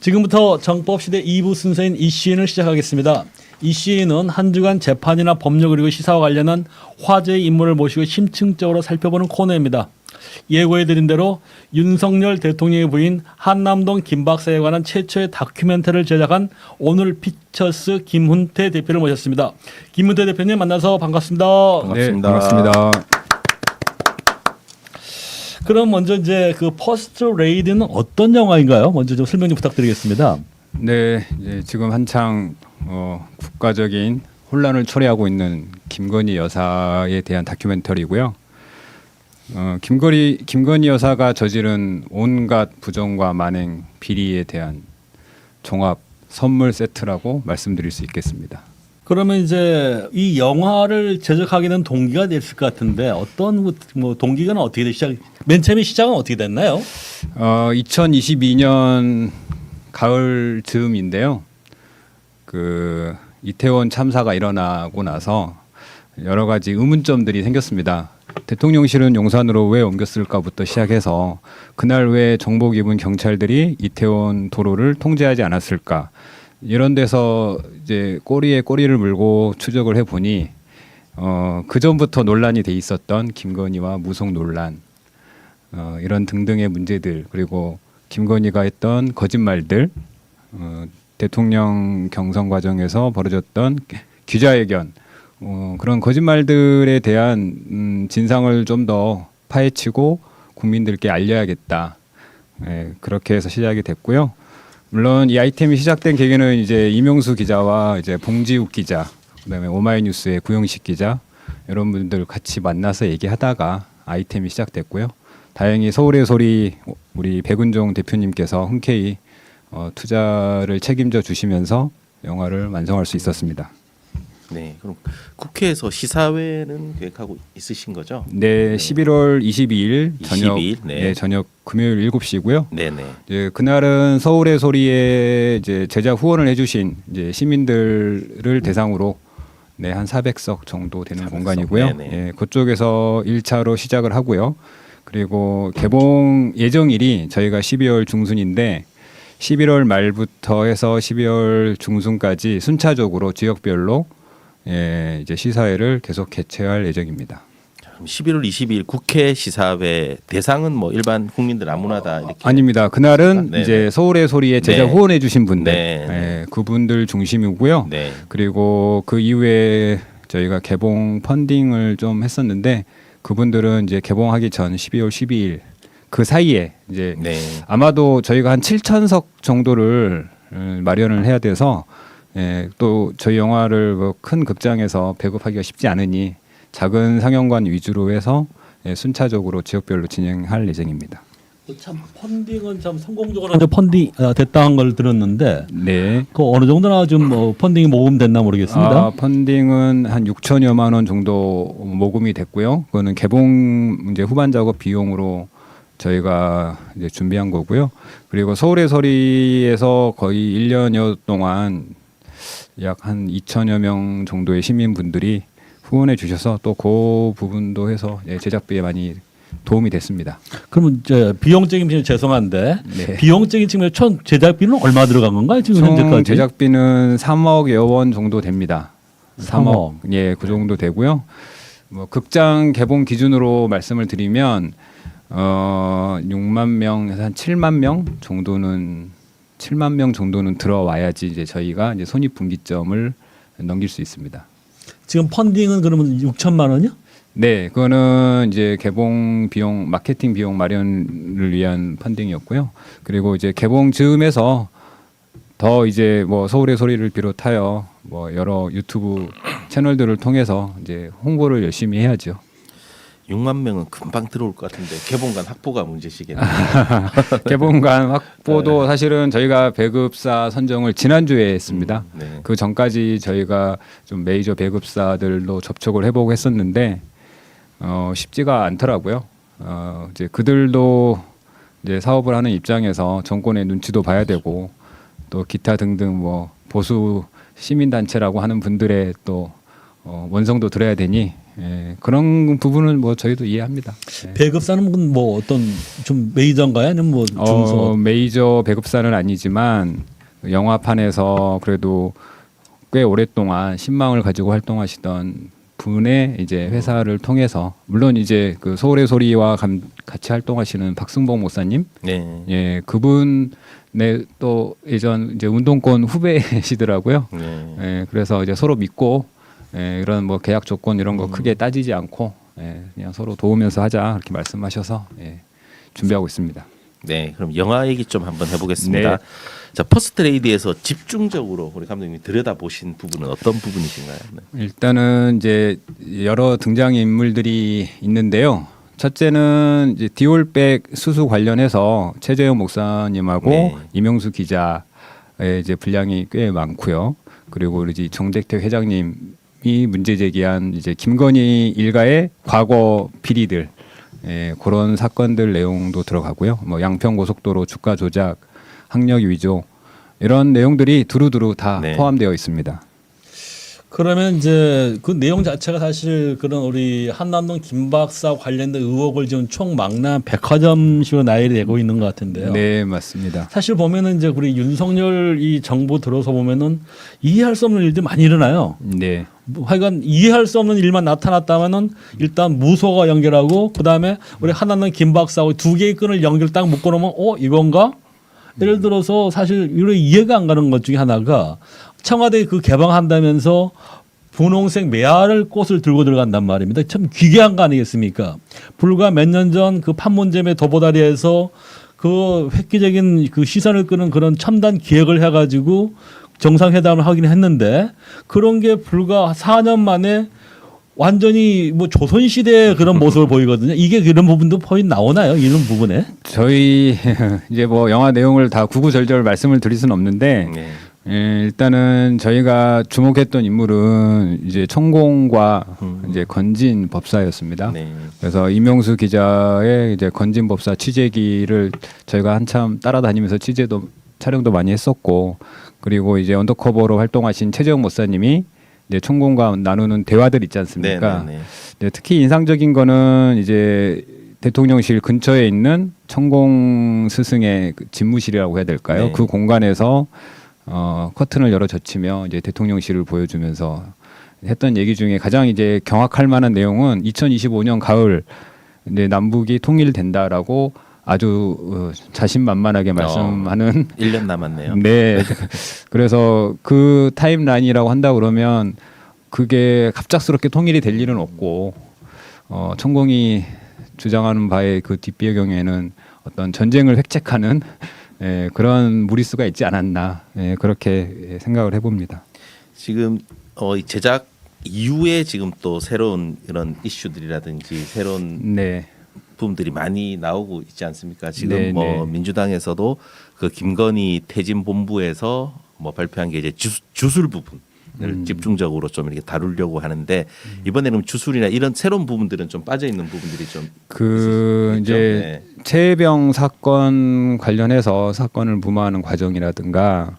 지금부터 정법시대 2부 순서인 이슈인을 시작하겠습니다. 이슈인은 한 주간 재판이나 법률 그리고 시사와 관련한 화제의 인물을 모시고 심층적으로 살펴보는 코너입니다. 예고해드린 대로 윤석열 대통령의 부인 한남동 김 박사에 관한 최초의 다큐멘터리를 제작한 오늘 피처스 김훈태 대표를 모셨습니다. 김훈태 대표님 만나서 반갑습니다. 반갑습니다. 네, 반갑습니다. 그럼 먼저 이제 그 퍼스트 레이디는 어떤 영화인가요? 먼저 좀 설명 좀 부탁드리겠습니다. 네, 이제 지금 한창 국가적인 혼란을 초래하고 있는 김건희 여사에 대한 다큐멘터리고요. 김건희 여사가 저지른 온갖 부정과 만행, 비리에 대한 종합 선물 세트라고 말씀드릴 수 있겠습니다. 그러면 이제 이 영화를 제작하게 된 동기가 됐을 것 같은데 어떤 뭐 동기가 어떻게 맨 처음에 시작은 어떻게 됐나요? 2022년 가을 즈음인데요. 그 이태원 참사가 일어나고 나서 여러 가지 의문점들이 생겼습니다. 대통령실은 용산으로 왜 옮겼을까부터 시작해서 그날 왜 정복 입은 경찰들이 이태원 도로를 통제하지 않았을까? 이런 데서 이제 꼬리에 꼬리를 물고 추적을 해보니 그 전부터 논란이 돼 있었던 김건희와 무속 논란 이런 등등의 문제들 그리고 김건희가 했던 거짓말들 대통령 경선 과정에서 벌어졌던 기자회견 그런 거짓말들에 대한 진상을 좀 더 파헤치고 국민들께 알려야겠다. 그렇게 해서 시작이 됐고요. 물론 이 아이템이 시작된 계기는 이제 이명수 기자와 이제 봉지욱 기자, 그다음에 오마이뉴스의 구영식 기자 이런 분들 같이 만나서 얘기하다가 아이템이 시작됐고요. 다행히 서울의 소리 우리 백은종 대표님께서 흔쾌히 투자를 책임져 주시면서 영화를 완성할 수 있었습니다. 네, 그럼 국회에서 시사회는 계획하고 있으신 거죠? 네, 11월 22일 저녁 22일, 네. 네, 저녁 금요일 7시고요. 네네. 이제 그날은 서울의 소리에 이제 제작 후원을 해주신 이제 시민들을 대상으로 네, 한 400석 정도 되는 400석, 공간이고요. 네네. 예, 그쪽에서 1차로 시작을 하고요. 그리고 개봉 예정일이 저희가 12월 중순인데 11월 말부터 해서 12월 중순까지 순차적으로 지역별로 예, 이제 시사회를 계속 개최할 예정입니다. 그럼 11월 22일 국회 시사회 대상은 뭐 일반 국민들 아무나 다 이렇게 아닙니다. 그날은 네네. 이제 서울의 소리에 제작 네. 후원해 주신 분들 네. 예, 그분들 중심이고요. 네. 그리고 그 이후에 저희가 개봉 펀딩을 좀 했었는데 그분들은 이제 개봉하기 전 12월 12일 그 사이에 이제 네. 아마도 저희가 한 7,000석 정도를 마련을 해야 돼서 또 저희 영화를 뭐 큰 극장에서 배급하기가 쉽지 않으니 작은 상영관 위주로 해서 순차적으로 지역별로 진행할 예정입니다. 참 펀딩은 참 성공적으로 이제 펀딩 됐다는 걸 들었는데 네. 그 어느 정도나 좀 펀딩이 모금됐나 모르겠습니다. 펀딩은 한 6천여만 원 정도 모금이 됐고요. 그거는 개봉 이제 후반 작업 비용으로 저희가 이제 준비한 거고요. 그리고 서울의 소리에서 거의 1년여 동안 약 한 2천여 명 정도의 시민분들이 후원해 주셔서 또 그 부분도 해서 제작비에 많이 도움이 됐습니다. 그러면 이제 비용적인 측면 죄송한데 네. 비용적인 측면 총 제작비는 얼마 들어간 건가요? 지금 총 현재까지? 제작비는 3억여 원 정도 됩니다. 3억. 예, 그 정도 되고요. 뭐 극장 개봉 기준으로 말씀을 드리면 6만 명에서 한 7만 명 정도는 들어와야지 이제 저희가 이제 손익분기점을 넘길 수 있습니다. 지금 펀딩은 그러면 6천만 원이요? 네, 그거는 이제 개봉 비용, 마케팅 비용 마련을 위한 펀딩이었고요. 그리고 이제 개봉 즈음에서 더 이제 뭐 서울의 소리를 비롯하여 뭐 여러 유튜브 채널들을 통해서 이제 홍보를 열심히 해야죠. 6만 명은 금방 들어올 것 같은데 개봉관 확보가 문제시겠네요. 개봉관 확보도 사실은 저희가 배급사 선정을 지난주에 했습니다. 네. 그 전까지 저희가 좀 메이저 배급사들로 접촉을 해보고 했었는데 쉽지가 않더라고요. 이제 그들도 이제 사업을 하는 입장에서 정권의 눈치도 봐야 되고 또 기타 등등 뭐 보수 시민단체라고 하는 분들의 또 원성도 들어야 되니 그런 부분은 뭐 저희도 이해합니다. 배급사는 뭐 어떤 좀 메이저인가요? 아니면 뭐 중소? 메이저 배급사는 아니지만 영화판에서 그래도 꽤 오랫동안 신망을 가지고 활동하시던 분의 이제 회사를 통해서 물론 이제 그 서울의 소리와 같이 활동하시는 박승복 목사님, 네. 예, 그분 또 예전 이제 운동권 후배시더라고요. 네. 예, 그래서 이제 서로 믿고 이런 뭐 계약 조건 이런 거 크게 따지지 않고 그냥 서로 도우면서 하자 이렇게 말씀하셔서 준비하고 있습니다. 네, 그럼 영화 얘기 좀 한번 해보겠습니다. 네. 자, 퍼스트레이디에서 집중적으로 우리 감독님이 들여다보신 부분은 어떤 부분이신가요? 네. 일단은 이제 여러 등장 인물들이 있는데요. 첫째는 이제 디올백 수수 관련해서 최재형 목사님하고 네. 이명수 기자의 이제 분량이 꽤 많고요. 그리고 이제 정택태 회장님이 문제 제기한 이제 김건희 일가의 과거 비리들, 그런 사건들 내용도 들어가고요. 뭐 양평 고속도로 주가 조작, 학력 위조 이런 내용들이 두루두루 다 네. 포함되어 있습니다. 그러면 이제 그 내용 자체가 사실 그런 우리 한남동 김박사 관련된 의혹을 지금 총 망라한 백화점식으로 나열이 되고 있는 것 같은데요. 네, 맞습니다. 사실 보면은 이제 우리 윤석열 이 정부 들어서 보면은 이해할 수 없는 일들이 많이 일어나요. 네. 하여간 이해할 수 없는 일만 나타났다면은 일단 무소가 연결하고 그다음에 우리 한남동 김박사하고 두 개의 끈을 연결 딱 묶어놓으면 이건가? 예를 들어서 사실 이런 이해가 안 가는 것 중에 하나가 청와대 그 개방한다면서 분홍색 메아를 꽃을 들고 들어간단 말입니다. 참 기괴한 거 아니겠습니까? 불과 몇 년 전 그 판문점의 도보다리에서 그 획기적인 그 시선을 끄는 그런 첨단 기획을 해가지고 정상회담을 하긴 했는데 그런 게 불과 4년 만에 완전히 뭐 조선시대의 그런 모습을 보이거든요. 이게 그런 부분도 거의 나오나요? 이런 부분에? 저희 이제 뭐 영화 내용을 다 구구절절 말씀을 드릴 수는 없는데 네. 일단은 저희가 주목했던 인물은 이제 천공과 이제 건진 법사였습니다. 네. 그래서 이명수 기자의 이제 건진 법사 취재기를 저희가 한참 따라다니면서 촬영도 많이 했었고 그리고 이제 언더커버로 활동하신 최재형 목사님이 이제 천공과 나누는 대화들 있지 않습니까? 네, 네, 네. 이제 특히 인상적인 거는 이제 대통령실 근처에 있는 천공 스승의 그 집무실이라고 해야 될까요? 네. 그 공간에서 커튼을 열어 젖히며 이제 대통령실을 보여주면서 했던 얘기 중에 가장 이제 경악할 만한 내용은 2025년 가을 이제 남북이 통일된다라고 아주 자신만만하게 말씀하는 1년 남았네요. 네. 그래서 그 타임라인이라고 한다 그러면 그게 갑작스럽게 통일이 될 일은 없고 천공이 주장하는 바의 그 뒷배경에는 어떤 전쟁을 획책하는 그런 무리수가 있지 않았나 그렇게 생각을 해봅니다. 지금 이 제작 이후에 지금 또 새로운 이런 이슈들이라든지 새로운 네. 부분들이 많이 나오고 있지 않습니까? 지금 네, 뭐 네. 민주당에서도 그 김건희 퇴진 본부에서 뭐 발표한 게 이제 주술 부분을 집중적으로 좀 이렇게 다루려고 하는데 이번에는 주술이나 이런 새로운 부분들은 좀 빠져 있는 부분들이 좀 그 있죠. 이제 네. 최혜병 사건 관련해서 사건을 무마하는 과정이라든가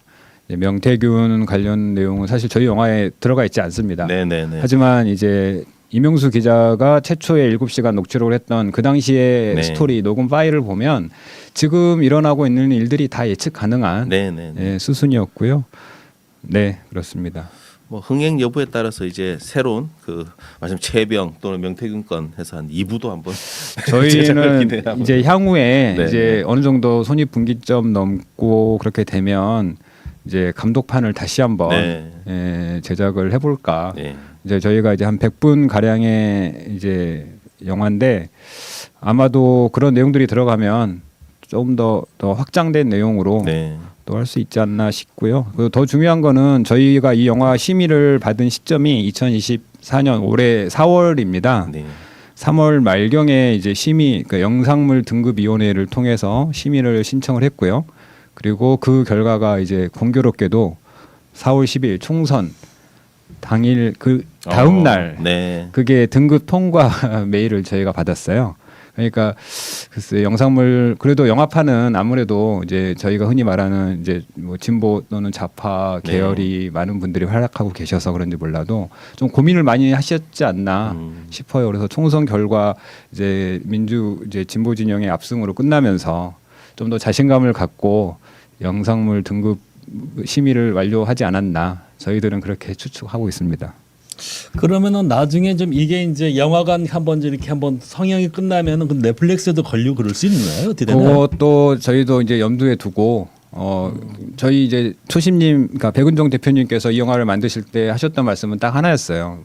이제 명태균 관련 내용은 사실 저희 영화에 들어가 있지 않습니다. 네네네. 하지만 이제 이명수 기자가 최초의 7시간 녹취록을 했던 그 당시의 네. 스토리 녹음 파일을 보면 지금 일어나고 있는 일들이 다 예측 가능한 네네네. 수순이었고요. 네, 그렇습니다. 뭐 흥행 여부에 따라서 이제 새로운 그 말씀 최병 또는 명태균 건 해서 한 2부도 한번 제작을 저희는 기대하고. 이제 향후에 네, 이제 네. 어느 정도 손익분기점 넘고 그렇게 되면 이제 감독판을 다시 한번 네. 제작을 해볼까. 네. 이제 저희가 이제 한 100분 가량의 이제 영화인데 아마도 그런 내용들이 들어가면 좀 더 확장된 내용으로 네. 또 할 수 있지 않나 싶고요. 그리고 더 중요한 거는 저희가 이 영화 심의를 받은 시점이 2024년 올해 4월입니다. 네. 3월 말경에 이제 심의, 그러니까 영상물 등급위원회를 통해서 심의를 신청을 했고요. 그리고 그 결과가 이제 공교롭게도 4월 10일 총선 당일 그 다음 날 네. 그게 등급 통과 메일을 저희가 받았어요. 그러니까 글쎄 영상물 그래도 영화판은 아무래도 이제 저희가 흔히 말하는 이제 뭐 진보 또는 좌파 계열이 많은 분들이 활약하고 계셔서 그런지 몰라도 좀 고민을 많이 하셨지 않나 싶어요. 그래서 총선 결과 이제 이제 진보 진영의 압승으로 끝나면서 좀 더 자신감을 갖고 영상물 등급 심의를 완료하지 않았나 저희들은 그렇게 추측하고 있습니다. 그러면은 나중에 좀 이게 이제 영화관 한번 이렇게 한번 성형이 끝나면은 그 넷플릭스에도 걸리고 그럴 수 있는 거예요? 어떻게 되나요? 그것도 저희도 이제 염두에 두고 저희 이제 초심님, 그러니까 백은종 대표님께서 이 영화를 만드실 때 하셨던 말씀은 딱 하나였어요.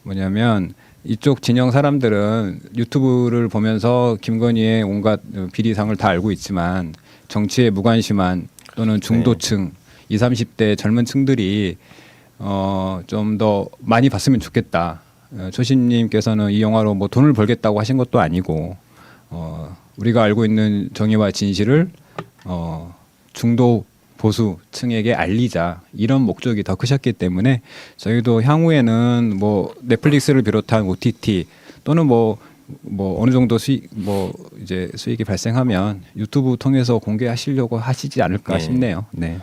뭐냐면 이쪽 진영 사람들은 유튜브를 보면서 김건희의 온갖 비리상을 다 알고 있지만 정치에 무관심한 또는 중도층, 20, 30대 젊은 층들이 좀 더 많이 봤으면 좋겠다. 초심님께서는 이 영화로 뭐 돈을 벌겠다고 하신 것도 아니고 우리가 알고 있는 정의와 진실을 중도 보수층에게 알리자 이런 목적이 더 크셨기 때문에 저희도 향후에는 뭐 넷플릭스를 비롯한 OTT 또는 뭐 어느 정도 이제 수익이 발생하면 유튜브 통해서 공개하시려고 하시지 않을까 네. 싶네요. 네.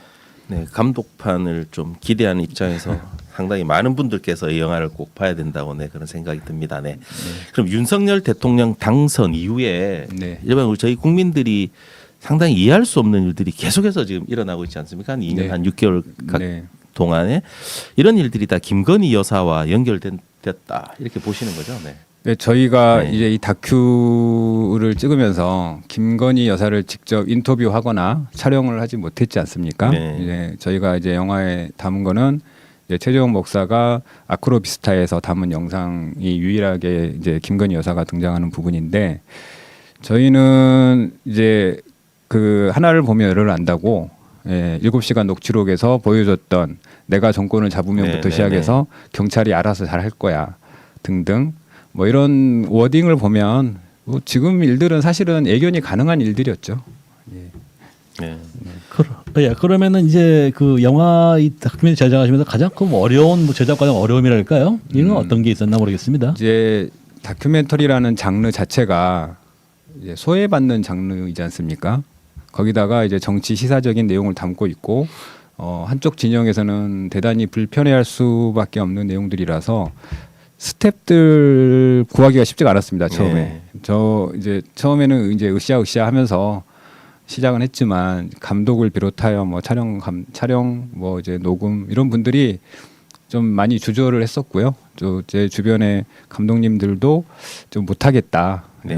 네, 감독판을 좀 기대하는 입장에서 상당히 많은 분들께서 이 영화를 꼭 봐야 된다고 그런 생각이 듭니다. 네. 그럼 윤석열 대통령 당선 이후에 네. 일반 저희 국민들이 상당히 이해할 수 없는 일들이 계속해서 지금 일어나고 있지 않습니까? 한 2년 네. 한 6개월 네. 동안에 이런 일들이 다 김건희 여사와 연결됐다 이렇게 보시는 거죠. 네. 네, 저희가 네. 이제 이 다큐를 찍으면서 김건희 여사를 직접 인터뷰하거나 촬영을 하지 못했지 않습니까? 네. 이제 저희가 이제 영화에 담은 거는 이제 최재형 목사가 아크로비스타에서 담은 영상이 유일하게 이제 김건희 여사가 등장하는 부분인데 저희는 이제 그 하나를 보면 열을 안다고 7시간 녹취록에서 보여줬던 내가 정권을 잡으면부터 네, 시작해서 경찰이 알아서 잘 할 거야 등등 뭐 이런 워딩을 보면 뭐 지금 일들은 사실은 예견이 가능한 일들이었죠. 네. 그러면은 이제 그 영화 이 다큐멘터리 제작하시면서 가장 큰 어려운 뭐 제작 과정 어려움이랄까요? 이건 어떤 게 있었나 모르겠습니다. 이제 다큐멘터리라는 장르 자체가 이제 소외받는 장르이지 않습니까? 거기다가 이제 정치 시사적인 내용을 담고 있고 한쪽 진영에서는 대단히 불편해할 수밖에 없는 내용들이라서 스탭들 구하기가 쉽지가 않았습니다. 처음에 네. 저 이제 처음에는 이제 으쌰으쌰 하면서 시작은 했지만 감독을 비롯하여 뭐 촬영 뭐 이제 녹음 이런 분들이 좀 많이 주저를 했었고요. 제 주변의 감독님들도 좀 못하겠다. 네.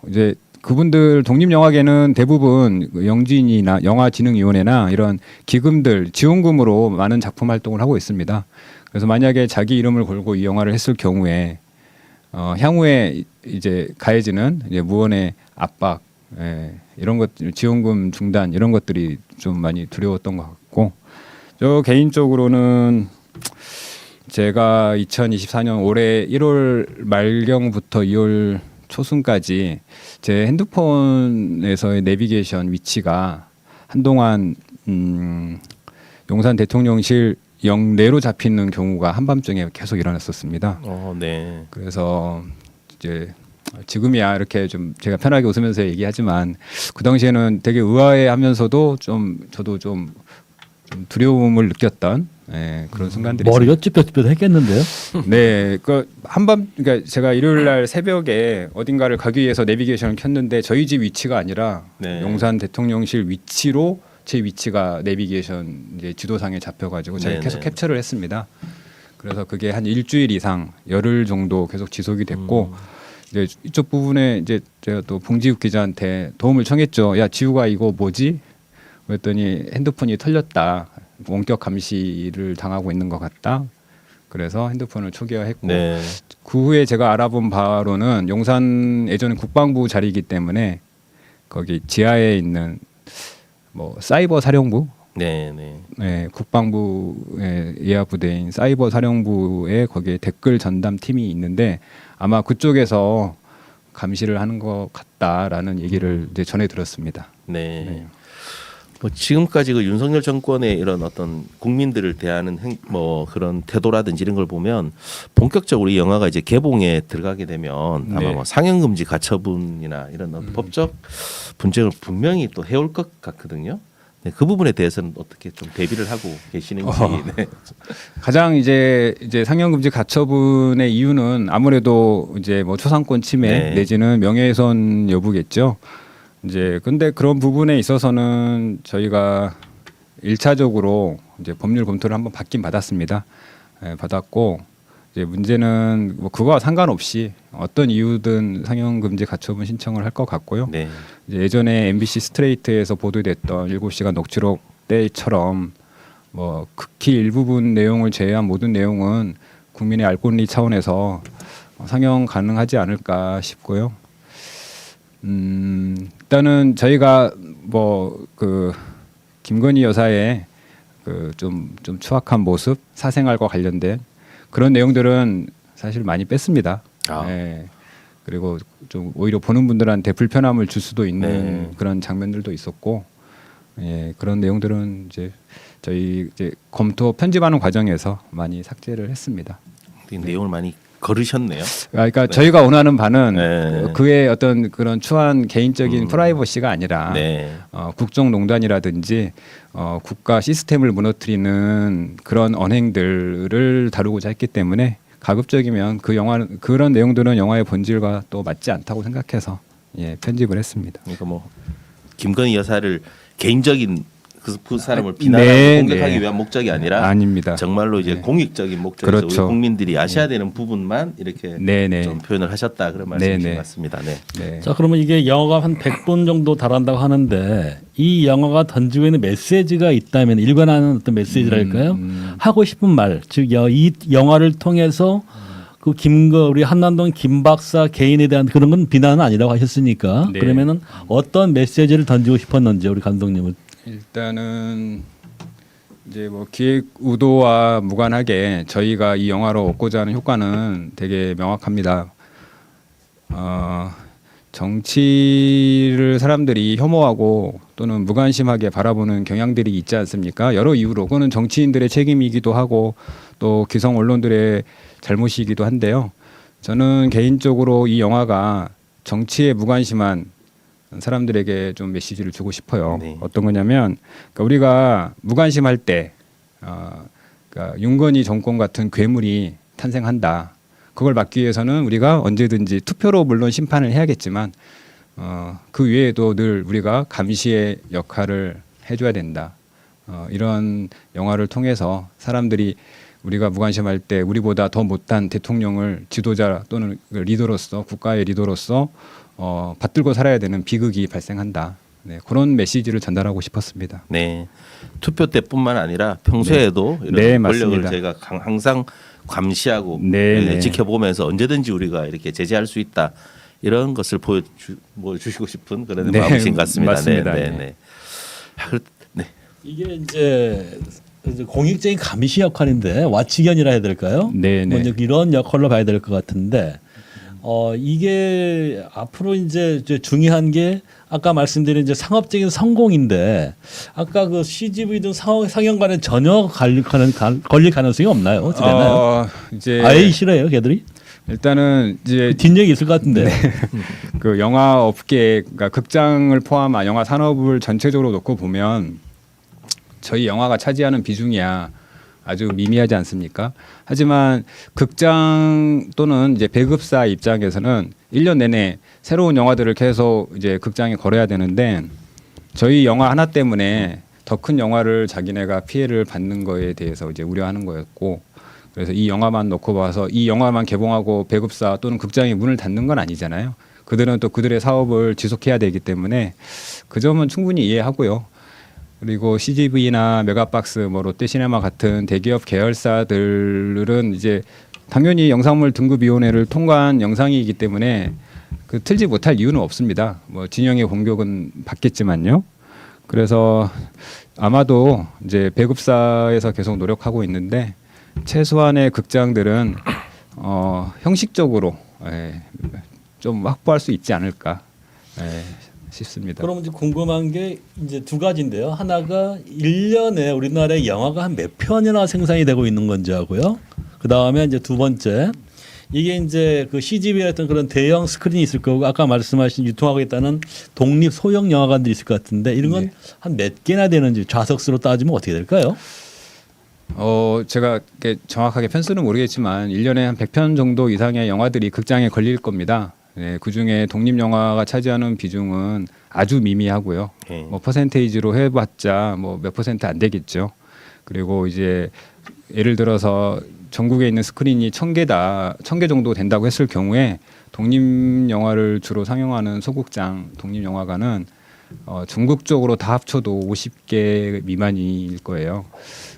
이제 그분들 독립영화계는 대부분 영진이나 영화진흥위원회나 이런 기금들 지원금으로 많은 작품 활동을 하고 있습니다. 그래서 만약에 자기 이름을 걸고 이 영화를 했을 경우에 향후에 이제 가해지는 이제 무언의 압박 이런 것 지원금 중단 이런 것들이 좀 많이 두려웠던 것 같고 저 개인적으로는 제가 2024년 올해 1월 말경부터 2월 초순까지 제 핸드폰에서의 내비게이션 위치가 한동안 용산 대통령실 영내로 잡히는 경우가 한밤중에 계속 일어났었습니다. 네. 그래서 이제 지금이야 이렇게 좀 제가 편하게 웃으면서 얘기하지만 그 당시에는 되게 의아해하면서도 좀 저도 좀 두려움을 느꼈던 그런 순간들이 머리가 찌뼛찌뼛했겠는데요. 네, 그 한밤 그러니까 제가 일요일 날 새벽에 어딘가를 가기 위해서 내비게이션을 켰는데 저희 집 위치가 아니라 네. 용산 대통령실 위치로 제 위치가 내비게이션 이제 지도상에 잡혀가지고 제가 네네. 계속 캡처를 했습니다. 그래서 그게 한 일주일 이상 열흘 정도 계속 지속이 됐고 이제 이쪽 부분에 이제 제가 또 봉지욱 기자한테 도움을 청했죠. 야 지우가 이거 뭐지? 그랬더니 핸드폰이 털렸다. 원격 감시를 당하고 있는 것 같다. 그래서 핸드폰을 초기화했고 네. 그 후에 제가 알아본 바로는 용산 예전에 국방부 자리이기 때문에 거기 지하에 있는 뭐 사이버 사령부, 네. 국방부의 예하 부대인 사이버 사령부에 거기에 댓글 전담 팀이 있는데 아마 그쪽에서 감시를 하는 것 같다라는 얘기를 이제 전해 들었습니다. 네. 뭐 지금까지 그 윤석열 정권의 이런 어떤 국민들을 대하는 뭐 그런 태도라든지 이런 걸 보면 본격적으로 이 영화가 이제 개봉에 들어가게 되면 아마 네. 뭐 상영금지 가처분이나 이런 어떤 법적 분쟁을 분명히 또 해올 것 같거든요. 네, 그 부분에 대해서는 어떻게 좀 대비를 하고 계시는지. 네. 가장 이제 상영금지 가처분의 이유는 아무래도 이제 뭐 초상권 침해 네. 내지는 명예훼손 여부겠죠. 이제 근데 그런 부분에 있어서는 저희가 1차적으로 이제 법률 검토를 한번 받긴 받았습니다. 받았고 이제 문제는 뭐 그거와 상관없이 어떤 이유든 상영금지 가처분 신청을 할 것 같고요. 네. 이제 예전에 MBC 스트레이트에서 보도됐던 7시간 녹취록 때처럼 뭐 극히 일부분 내용을 제외한 모든 내용은 국민의 알 권리 차원에서 상영 가능하지 않을까 싶고요. 일단은 저희가 뭐 그 김건희 여사의 그 좀 추악한 모습, 사생활과 관련된 그런 내용들은 사실 많이 뺐습니다. 아. 예. 그리고 좀 오히려 보는 분들한테 불편함을 줄 수도 있는 네. 그런 장면들도 있었고, 예, 그런 내용들은 이제 저희 이제 검토 편집하는 과정에서 많이 삭제를 했습니다. 이 내용을 많이 거르셨네요. 그러니까 저희가 원하는 바는 네. 그의 어떤 그런 추한 개인적인 프라이버시가 아니라 네. 국정농단이라든지 국가 시스템을 무너뜨리는 그런 언행들을 다루고자 했기 때문에 가급적이면 그런 내용들은 영화의 본질과 또 맞지 않다고 생각해서 편집을 했습니다. 그러니까 뭐 김건희 여사를 개인적인 그 사람을 비난하고 네, 공격하기 네. 위한 목적이 아니라 아닙니다. 정말로 이제 네. 공익적인 목적에서 그렇죠. 우리 국민들이 아셔야 되는 부분만 이렇게 네, 네. 좀 표현을 하셨다 그런 말씀이신 네, 네. 것 같습니다. 네. 네. 자, 그러면 이게 영화가 한 100분 정도 달한다고 하는데 이 영화가 던지고 있는 메시지가 있다면 일관하는 어떤 메시지랄까요? 하고 싶은 말, 즉 이 영화를 통해서 그 우리 한남동 김 박사 개인에 대한 그런 건 비난은 아니라고 하셨으니까 네. 그러면은 어떤 메시지를 던지고 싶었는지 우리 감독님은. 일단은 이제 뭐 기획 의도와 무관하게 저희가 이 영화로 얻고자 하는 효과는 되게 명확합니다. 정치를 사람들이 혐오하고 또는 무관심하게 바라보는 경향들이 있지 않습니까? 여러 이유로 그거는 정치인들의 책임이기도 하고 또 기성 언론들의 잘못이기도 한데요. 저는 개인적으로 이 영화가 정치에 무관심한 사람들에게 좀 메시지를 주고 싶어요. 네. 어떤 거냐면 그러니까 우리가 무관심할 때 그러니까 윤건희 정권 같은 괴물이 탄생한다. 그걸 막기 위해서는 우리가 언제든지 투표로 물론 심판을 해야겠지만 그 외에도 늘 우리가 감시의 역할을 해줘야 된다. 이런 영화를 통해서 사람들이 우리가 무관심할 때 우리보다 더 못한 대통령을 지도자 또는 리더로서 국가의 리더로서 받들고 살아야 되는 비극이 발생한다. 네, 그런 메시지를 전달하고 싶었습니다. 네. 투표 때뿐만 아니라 평소에도 이런 네, 권력을 맞습니다. 저희가 항상 감시하고 네, 네. 지켜보면서 언제든지 우리가 이렇게 제재할 수 있다. 이런 것을 보여주시고 싶은 그런 네, 마음이신 것 같습니다. 맞습니다. 네, 네, 네. 네. 네. 이게 이제 공익적인 감시 역할인데 와치견이라 해야 될까요? 네, 네. 먼저 이런 역할로 봐야 될 것 같은데 이게 앞으로 이제 중요한 게 아까 말씀드린 이제 상업적인 성공인데 아까 그 CGV 등 상영관에 전혀 걸릴 가능성이 없나요? 어떻게 되나요? 이제 아예 싫어요, 걔들이? 일단은 이제 뒷얘기 있을 것 같은데. 그 영화 업계, 그러니까 극장을 포함한 영화 산업을 전체적으로 놓고 보면 저희 영화가 차지하는 비중이야 아주 미미하지 않습니까? 하지만 극장 또는 이제 배급사 입장에서는 1년 내내 새로운 영화들을 계속 이제 극장에 걸어야 되는데 저희 영화 하나 때문에 더 큰 영화를 자기네가 피해를 받는 거에 대해서 이제 우려하는 거였고, 그래서 이 영화만 놓고 봐서 이 영화만 개봉하고 배급사 또는 극장이 문을 닫는 건 아니잖아요. 그들은 또 그들의 사업을 지속해야 되기 때문에 그 점은 충분히 이해하고요. 그리고 CGV나 메가박스, 뭐 롯데시네마 같은 대기업 계열사들은 이제 당연히 영상물 등급위원회를 통과한 영상이기 때문에 그 틀지 못할 이유는 없습니다. 뭐 진영의 공격은 받겠지만요. 그래서 아마도 이제 배급사에서 계속 노력하고 있는데 최소한의 극장들은 형식적으로 좀 확보할 수 있지 않을까 싶습니다. 그럼 이제 궁금한 게 이제 두 가지인데요. 하나가 1년에 우리나라에 영화가 한 몇 편이나 생산이 되고 있는 건지 하고요. 그 다음에 이제 두 번째 이게 이제 그 CGV 같은 그런 대형 스크린이 있을 거고 아까 말씀하신 유통하고 있다는 독립 소형 영화관들이 있을 것 같은데 이런 건 한 몇 개나 되는지 좌석수로 따지면 어떻게 될까요? 제가 정확하게 편수는 모르겠지만 1년에 한 100편 정도 이상의 영화들이 극장에 걸릴 겁니다. 네, 그중에 독립 영화가 차지하는 비중은 아주 미미하고요. 뭐 퍼센테이지로 해봤자 뭐 몇 퍼센트 안 되겠죠. 그리고 이제 예를 들어서 전국에 있는 스크린이 1,000개 정도 된다고 했을 경우에 독립 영화를 주로 상영하는 소극장 독립 영화관은 전국적으로 다 합쳐도 50개 미만일 거예요.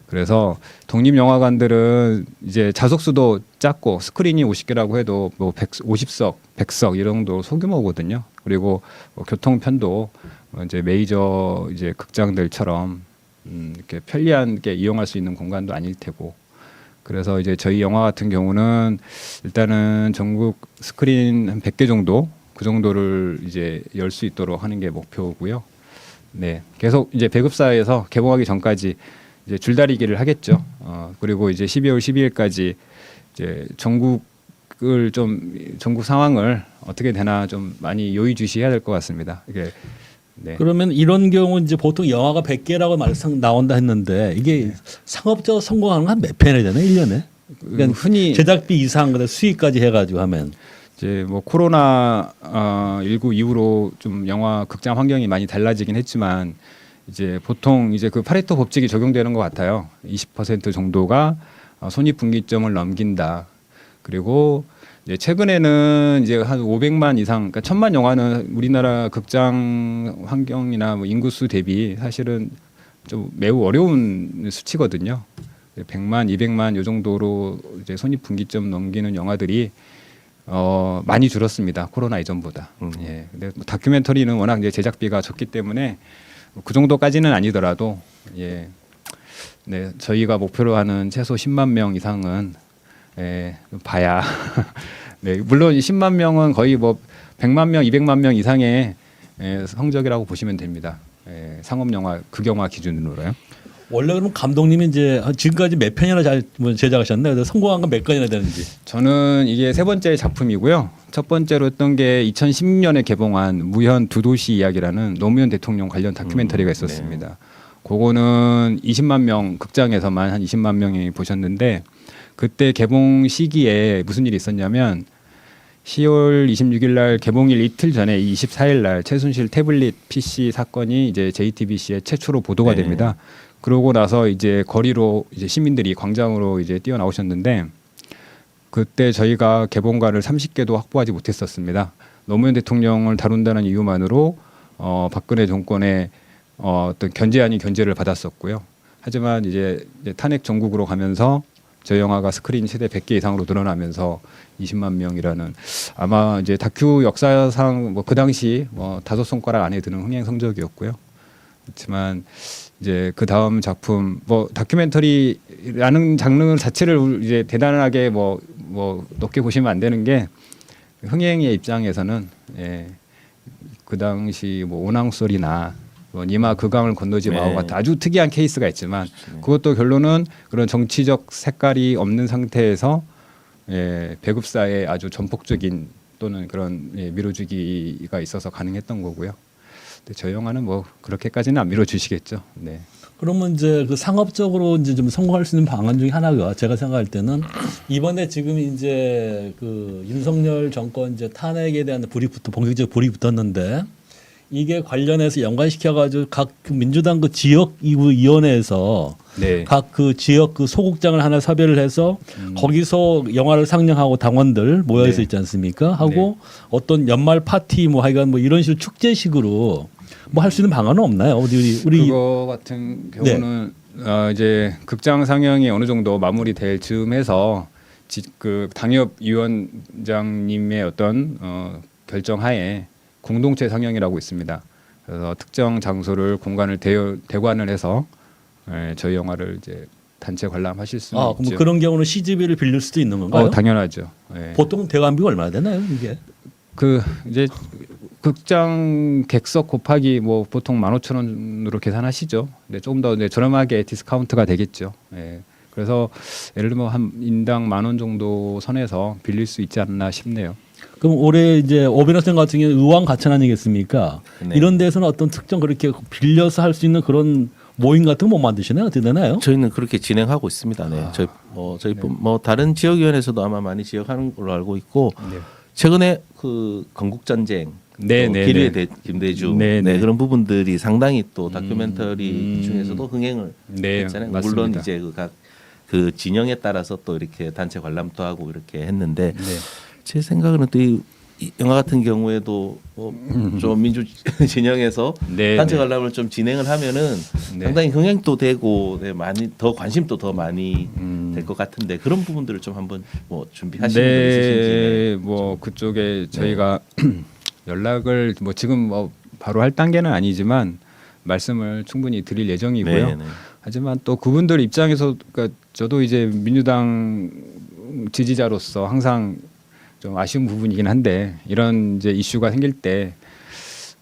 그래서 독립 영화관들은 이제 좌석수도 작고 스크린이 50개라고 해도 뭐 50석, 100석 이런 정도 소규모거든요. 그리고 교통편도 이제 메이저 이제 극장들처럼 이렇게 편리하게 이용할 수 있는 공간도 아닐 테고. 그래서 이제 저희 영화 같은 경우는 일단은 전국 스크린 한 100개 정도 그 정도를 이제 열 수 있도록 하는 게 목표고요. 네, 계속 이제 배급사에서 개봉하기 전까지 이제 줄다리기를 하겠죠. 그리고 이제 12월 12일까지 이제 전국 상황을 어떻게 되나 좀 많이 요의주시해야 될 것 같습니다. 이게 네. 그러면 이런 경우 이제 보통 영화가 100개라고 말씀 나온다 했는데 이게 상업적으로 성공하는 건 몇 편이 되나 1년에? 그러니까 흔히 제작비 이상 그다음 수익까지 해가지고 하면 이제 뭐 코로나 19 이후로 좀 영화 극장 환경이 많이 달라지긴 했지만 이제 보통 이제 그 파레토 법칙이 적용되는 것 같아요. 20% 정도가 손익분기점을 넘긴다. 그리고 이제 최근에는 이제 한 500만 이상, 그러니까 1,000만 영화는 우리나라 극장 환경이나 뭐 인구수 대비 사실은 좀 매우 어려운 수치거든요. 100만, 200만 요 정도로 이제 손익분기점 넘기는 영화들이 많이 줄었습니다. 코로나 이전보다. 예. 근데 뭐 다큐멘터리는 워낙 이제 제작비가 적기 때문에 그 정도까지는 아니더라도 예. 네, 저희가 목표로 하는 최소 10만 명 이상은 봐야 네, 물론 10만 명은 거의 뭐 100만 명, 200만 명 이상의 성적이라고 보시면 됩니다. 상업 영화, 극영화 기준으로요. 원래 그럼 감독님이 이제 지금까지 몇 편이나 잘 제작하셨나요? 성공한 건 몇 건이나 되는지? 저는 이게 세 번째 작품이고요. 첫 번째로 했던 게 2016년에 개봉한 무현 두 도시 이야기라는 노무현 대통령 관련 다큐멘터리가 있었습니다. 네. 그거는 20만 명 극장에서만 한 20만 명이 보셨는데 그때 개봉 시기에 무슨 일이 있었냐면 10월 26일 날 개봉일 이틀 전에 24일 날 최순실 태블릿 PC 사건이 이제 JTBC에 최초로 보도가 됩니다. 그러고 나서 이제 거리로 이제 시민들이 광장으로 이제 뛰어나오셨는데 그때 저희가 개봉관을 30개도 확보하지 못했었습니다. 노무현 대통령을 다룬다는 이유만으로 박근혜 정권의 어떤 견제 아닌 견제를 받았었고요. 하지만 이제 탄핵 정국으로 가면서 저희 영화가 스크린 최대 100개 이상으로 늘어나면서 20만 명이라는 아마 이제 다큐 역사상 뭐 그 당시 뭐 5손가락 안에 드는 흥행 성적이었고요. 그렇지만 이제 그 다음 작품 뭐 다큐멘터리라는 장르 자체를 이제 대단하게 뭐 높게 보시면 안 되는 게 흥행의 입장에서는 그 당시 뭐 오낭솔이나 뭐 니마 그 강을 건너지 마오 네. 같은 아주 특이한 케이스가 있지만 그것도 결론은 그런 정치적 색깔이 없는 상태에서 배급사의 아주 전폭적인 또는 그런 밀어주기가 있어서 가능했던 거고요. 근데 저 영화는 뭐 그렇게까지는 안 밀어주시겠죠. 네. 그러면 이제 그 상업적으로 이제 좀 성공할 수 있는 방안 중에 하나가 제가 생각할 때는 이번에 지금 이제 그 윤석열 정권 이제 탄핵에 대한 본격적 불이 붙었는데 이게 관련해서 연관시켜가지고 각 그 민주당 그 지역 위원회에서 네. 각 그 지역 그 소극장을 하나 섭외를 해서 거기서 영화를 상영하고 당원들 모여 있어 네. 있지 않습니까? 하고 어떤 연말 파티 뭐 하여간 뭐 이런 식으로 축제식으로 뭐 할 수 있는 방안은 없나요? 우리 그거 같은 경우는 이제 극장 상영이 어느 정도 마무리될 즈음해서 그 당협위원장님의 어떤 결정하에 공동체 상영이라고 있습니다. 그래서 특정 장소를 공간을 대관을 해서 저희 영화를 이제 단체 관람하실 수는 있죠. 그럼 그런 경우는 CGV를 빌릴 수도 있는 건가요? 당연하죠. 예. 보통 대관비가 얼마나 되나요, 이게? 그 이제 극장 객석 곱하기 뭐 보통 15,000원으로 계산하시죠. 근데 조금 더 이제 저렴하게 디스카운트가 되겠죠. 예. 그래서 예를 들면 한 인당 10,000원 정도 선에서 빌릴 수 있지 않나 싶네요. 그럼 올해 이제 오베너생 같은 경우는 의왕 가천 아니겠습니까? 네. 이런 데서는 어떤 특정 그렇게 빌려서 할 수 있는 그런 모임 같은 거 못 만드시나요? 어떻게 되나요? 저희는 그렇게 진행하고 있습니다. 네. 저희 뭐 다른 지역위원회에서도 아마 많이 지역하는 걸로 알고 있고 네. 최근에 그 건국 전쟁, 네, 네, 기류의 네. 김대중, 네, 네. 그런 부분들이 상당히 또 다큐멘터리 중에서도 흥행을 네, 했잖아요. 맞습니다. 물론 이제 그 진영에 따라서 또 이렇게 단체 관람도 하고 이렇게 했는데 네. 제 생각에는 또 이 영화 같은 경우에도 좀 민주 진영에서 네, 단체 네. 관람을 좀 진행을 하면은 네. 상당히 흥행도 되고 많이 더 관심도 더 많이 될 것 같은데 그런 부분들을 좀 한번 뭐 준비하시는 분 있으신지. 네, 뭐 그쪽에 저희가 연락을 뭐 지금 뭐 바로 할 단계는 아니지만 말씀을 충분히 드릴 예정이고요. 네, 네. 하지만 또 그분들 입장에서 그러니까 저도 이제 민주당 지지자로서 항상 좀 아쉬운 부분이긴 한데 이런 이제 이슈가 생길 때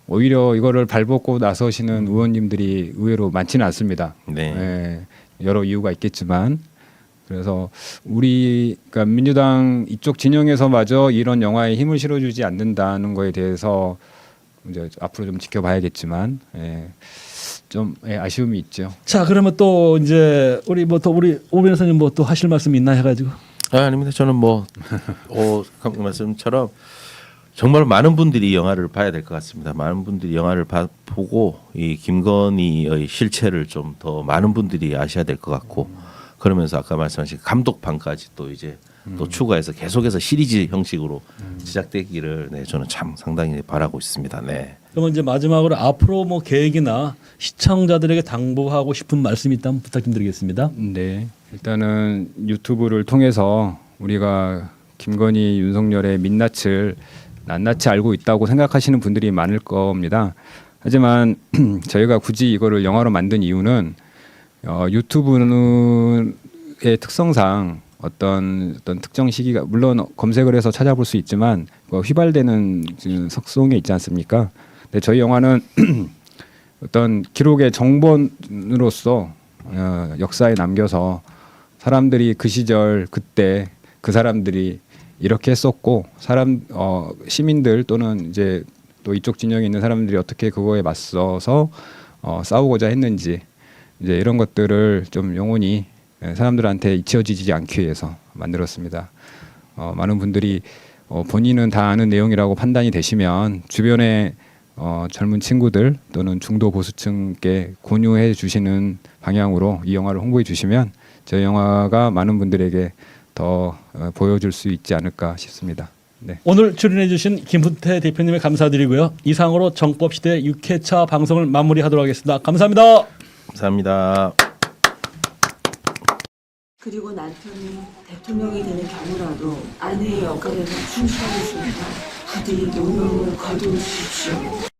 오히려 이거를 발벗고 나서시는 의원님들이 의외로 많지는 않습니다. 네. 여러 이유가 있겠지만 그래서 그러니까 민주당 이쪽 진영에서마저 이런 영화에 힘을 실어주지 않는다는 거에 대해서 이제 앞으로 좀 지켜봐야겠지만 좀 아쉬움이 있죠. 자, 그러면 또 이제 우리 오 변호사님 뭐 또 하실 말씀 있나 해가지고. 아닙니다. 저는 뭐 말씀처럼 정말 많은 분들이 이 영화를 봐야 될 것 같습니다. 많은 분들이 영화를 보고 이 김건희의 실체를 좀 더 많은 분들이 아셔야 될 것 같고 그러면서 아까 말씀하신 감독판까지 또 이제 또 추가해서 계속해서 시리즈 형식으로 제작되기를 저는 참 상당히 바라고 있습니다. 네. 그러면 이제 마지막으로 앞으로 뭐 계획이나 시청자들에게 당부하고 싶은 말씀이 있다면 부탁 좀 드리겠습니다. 네, 일단은 유튜브를 통해서 우리가 김건희, 윤석열의 민낯을 낱낱이 알고 있다고 생각하시는 분들이 많을 겁니다. 하지만 저희가 굳이 이거를 영화로 만든 이유는 유튜브의 특성상 어떤 특정 시기가 물론 검색을 해서 찾아볼 수 있지만 휘발되는 속성에 있지 않습니까? 근데 저희 영화는 어떤 기록의 정본으로서 역사에 남겨서 사람들이 그 시절 그때 그 사람들이 이렇게 했었고 시민들 또는 이제 또 이쪽 진영에 있는 사람들이 어떻게 그거에 맞서서 싸우고자 했는지 이제 이런 것들을 좀 영원히 사람들한테 잊혀지지 않기 위해서 만들었습니다. 많은 분들이 본인은 다 아는 내용이라고 판단이 되시면 주변에 젊은 친구들 또는 중도 보수층께 공유해 주시는 방향으로 이 영화를 홍보해 주시면 저희 영화가 많은 분들에게 더 보여줄 수 있지 않을까 싶습니다. 네. 오늘 출연해 주신 김훈태 대표님에 감사드리고요. 이상으로 정법시대 6회차 방송을 마무리하도록 하겠습니다. 감사합니다. 감사합니다. 그리고 남편이 대통령이 되는 경우라도 아내의 역할에는 충실하겠습니다. 부디 용명을 거두십시오.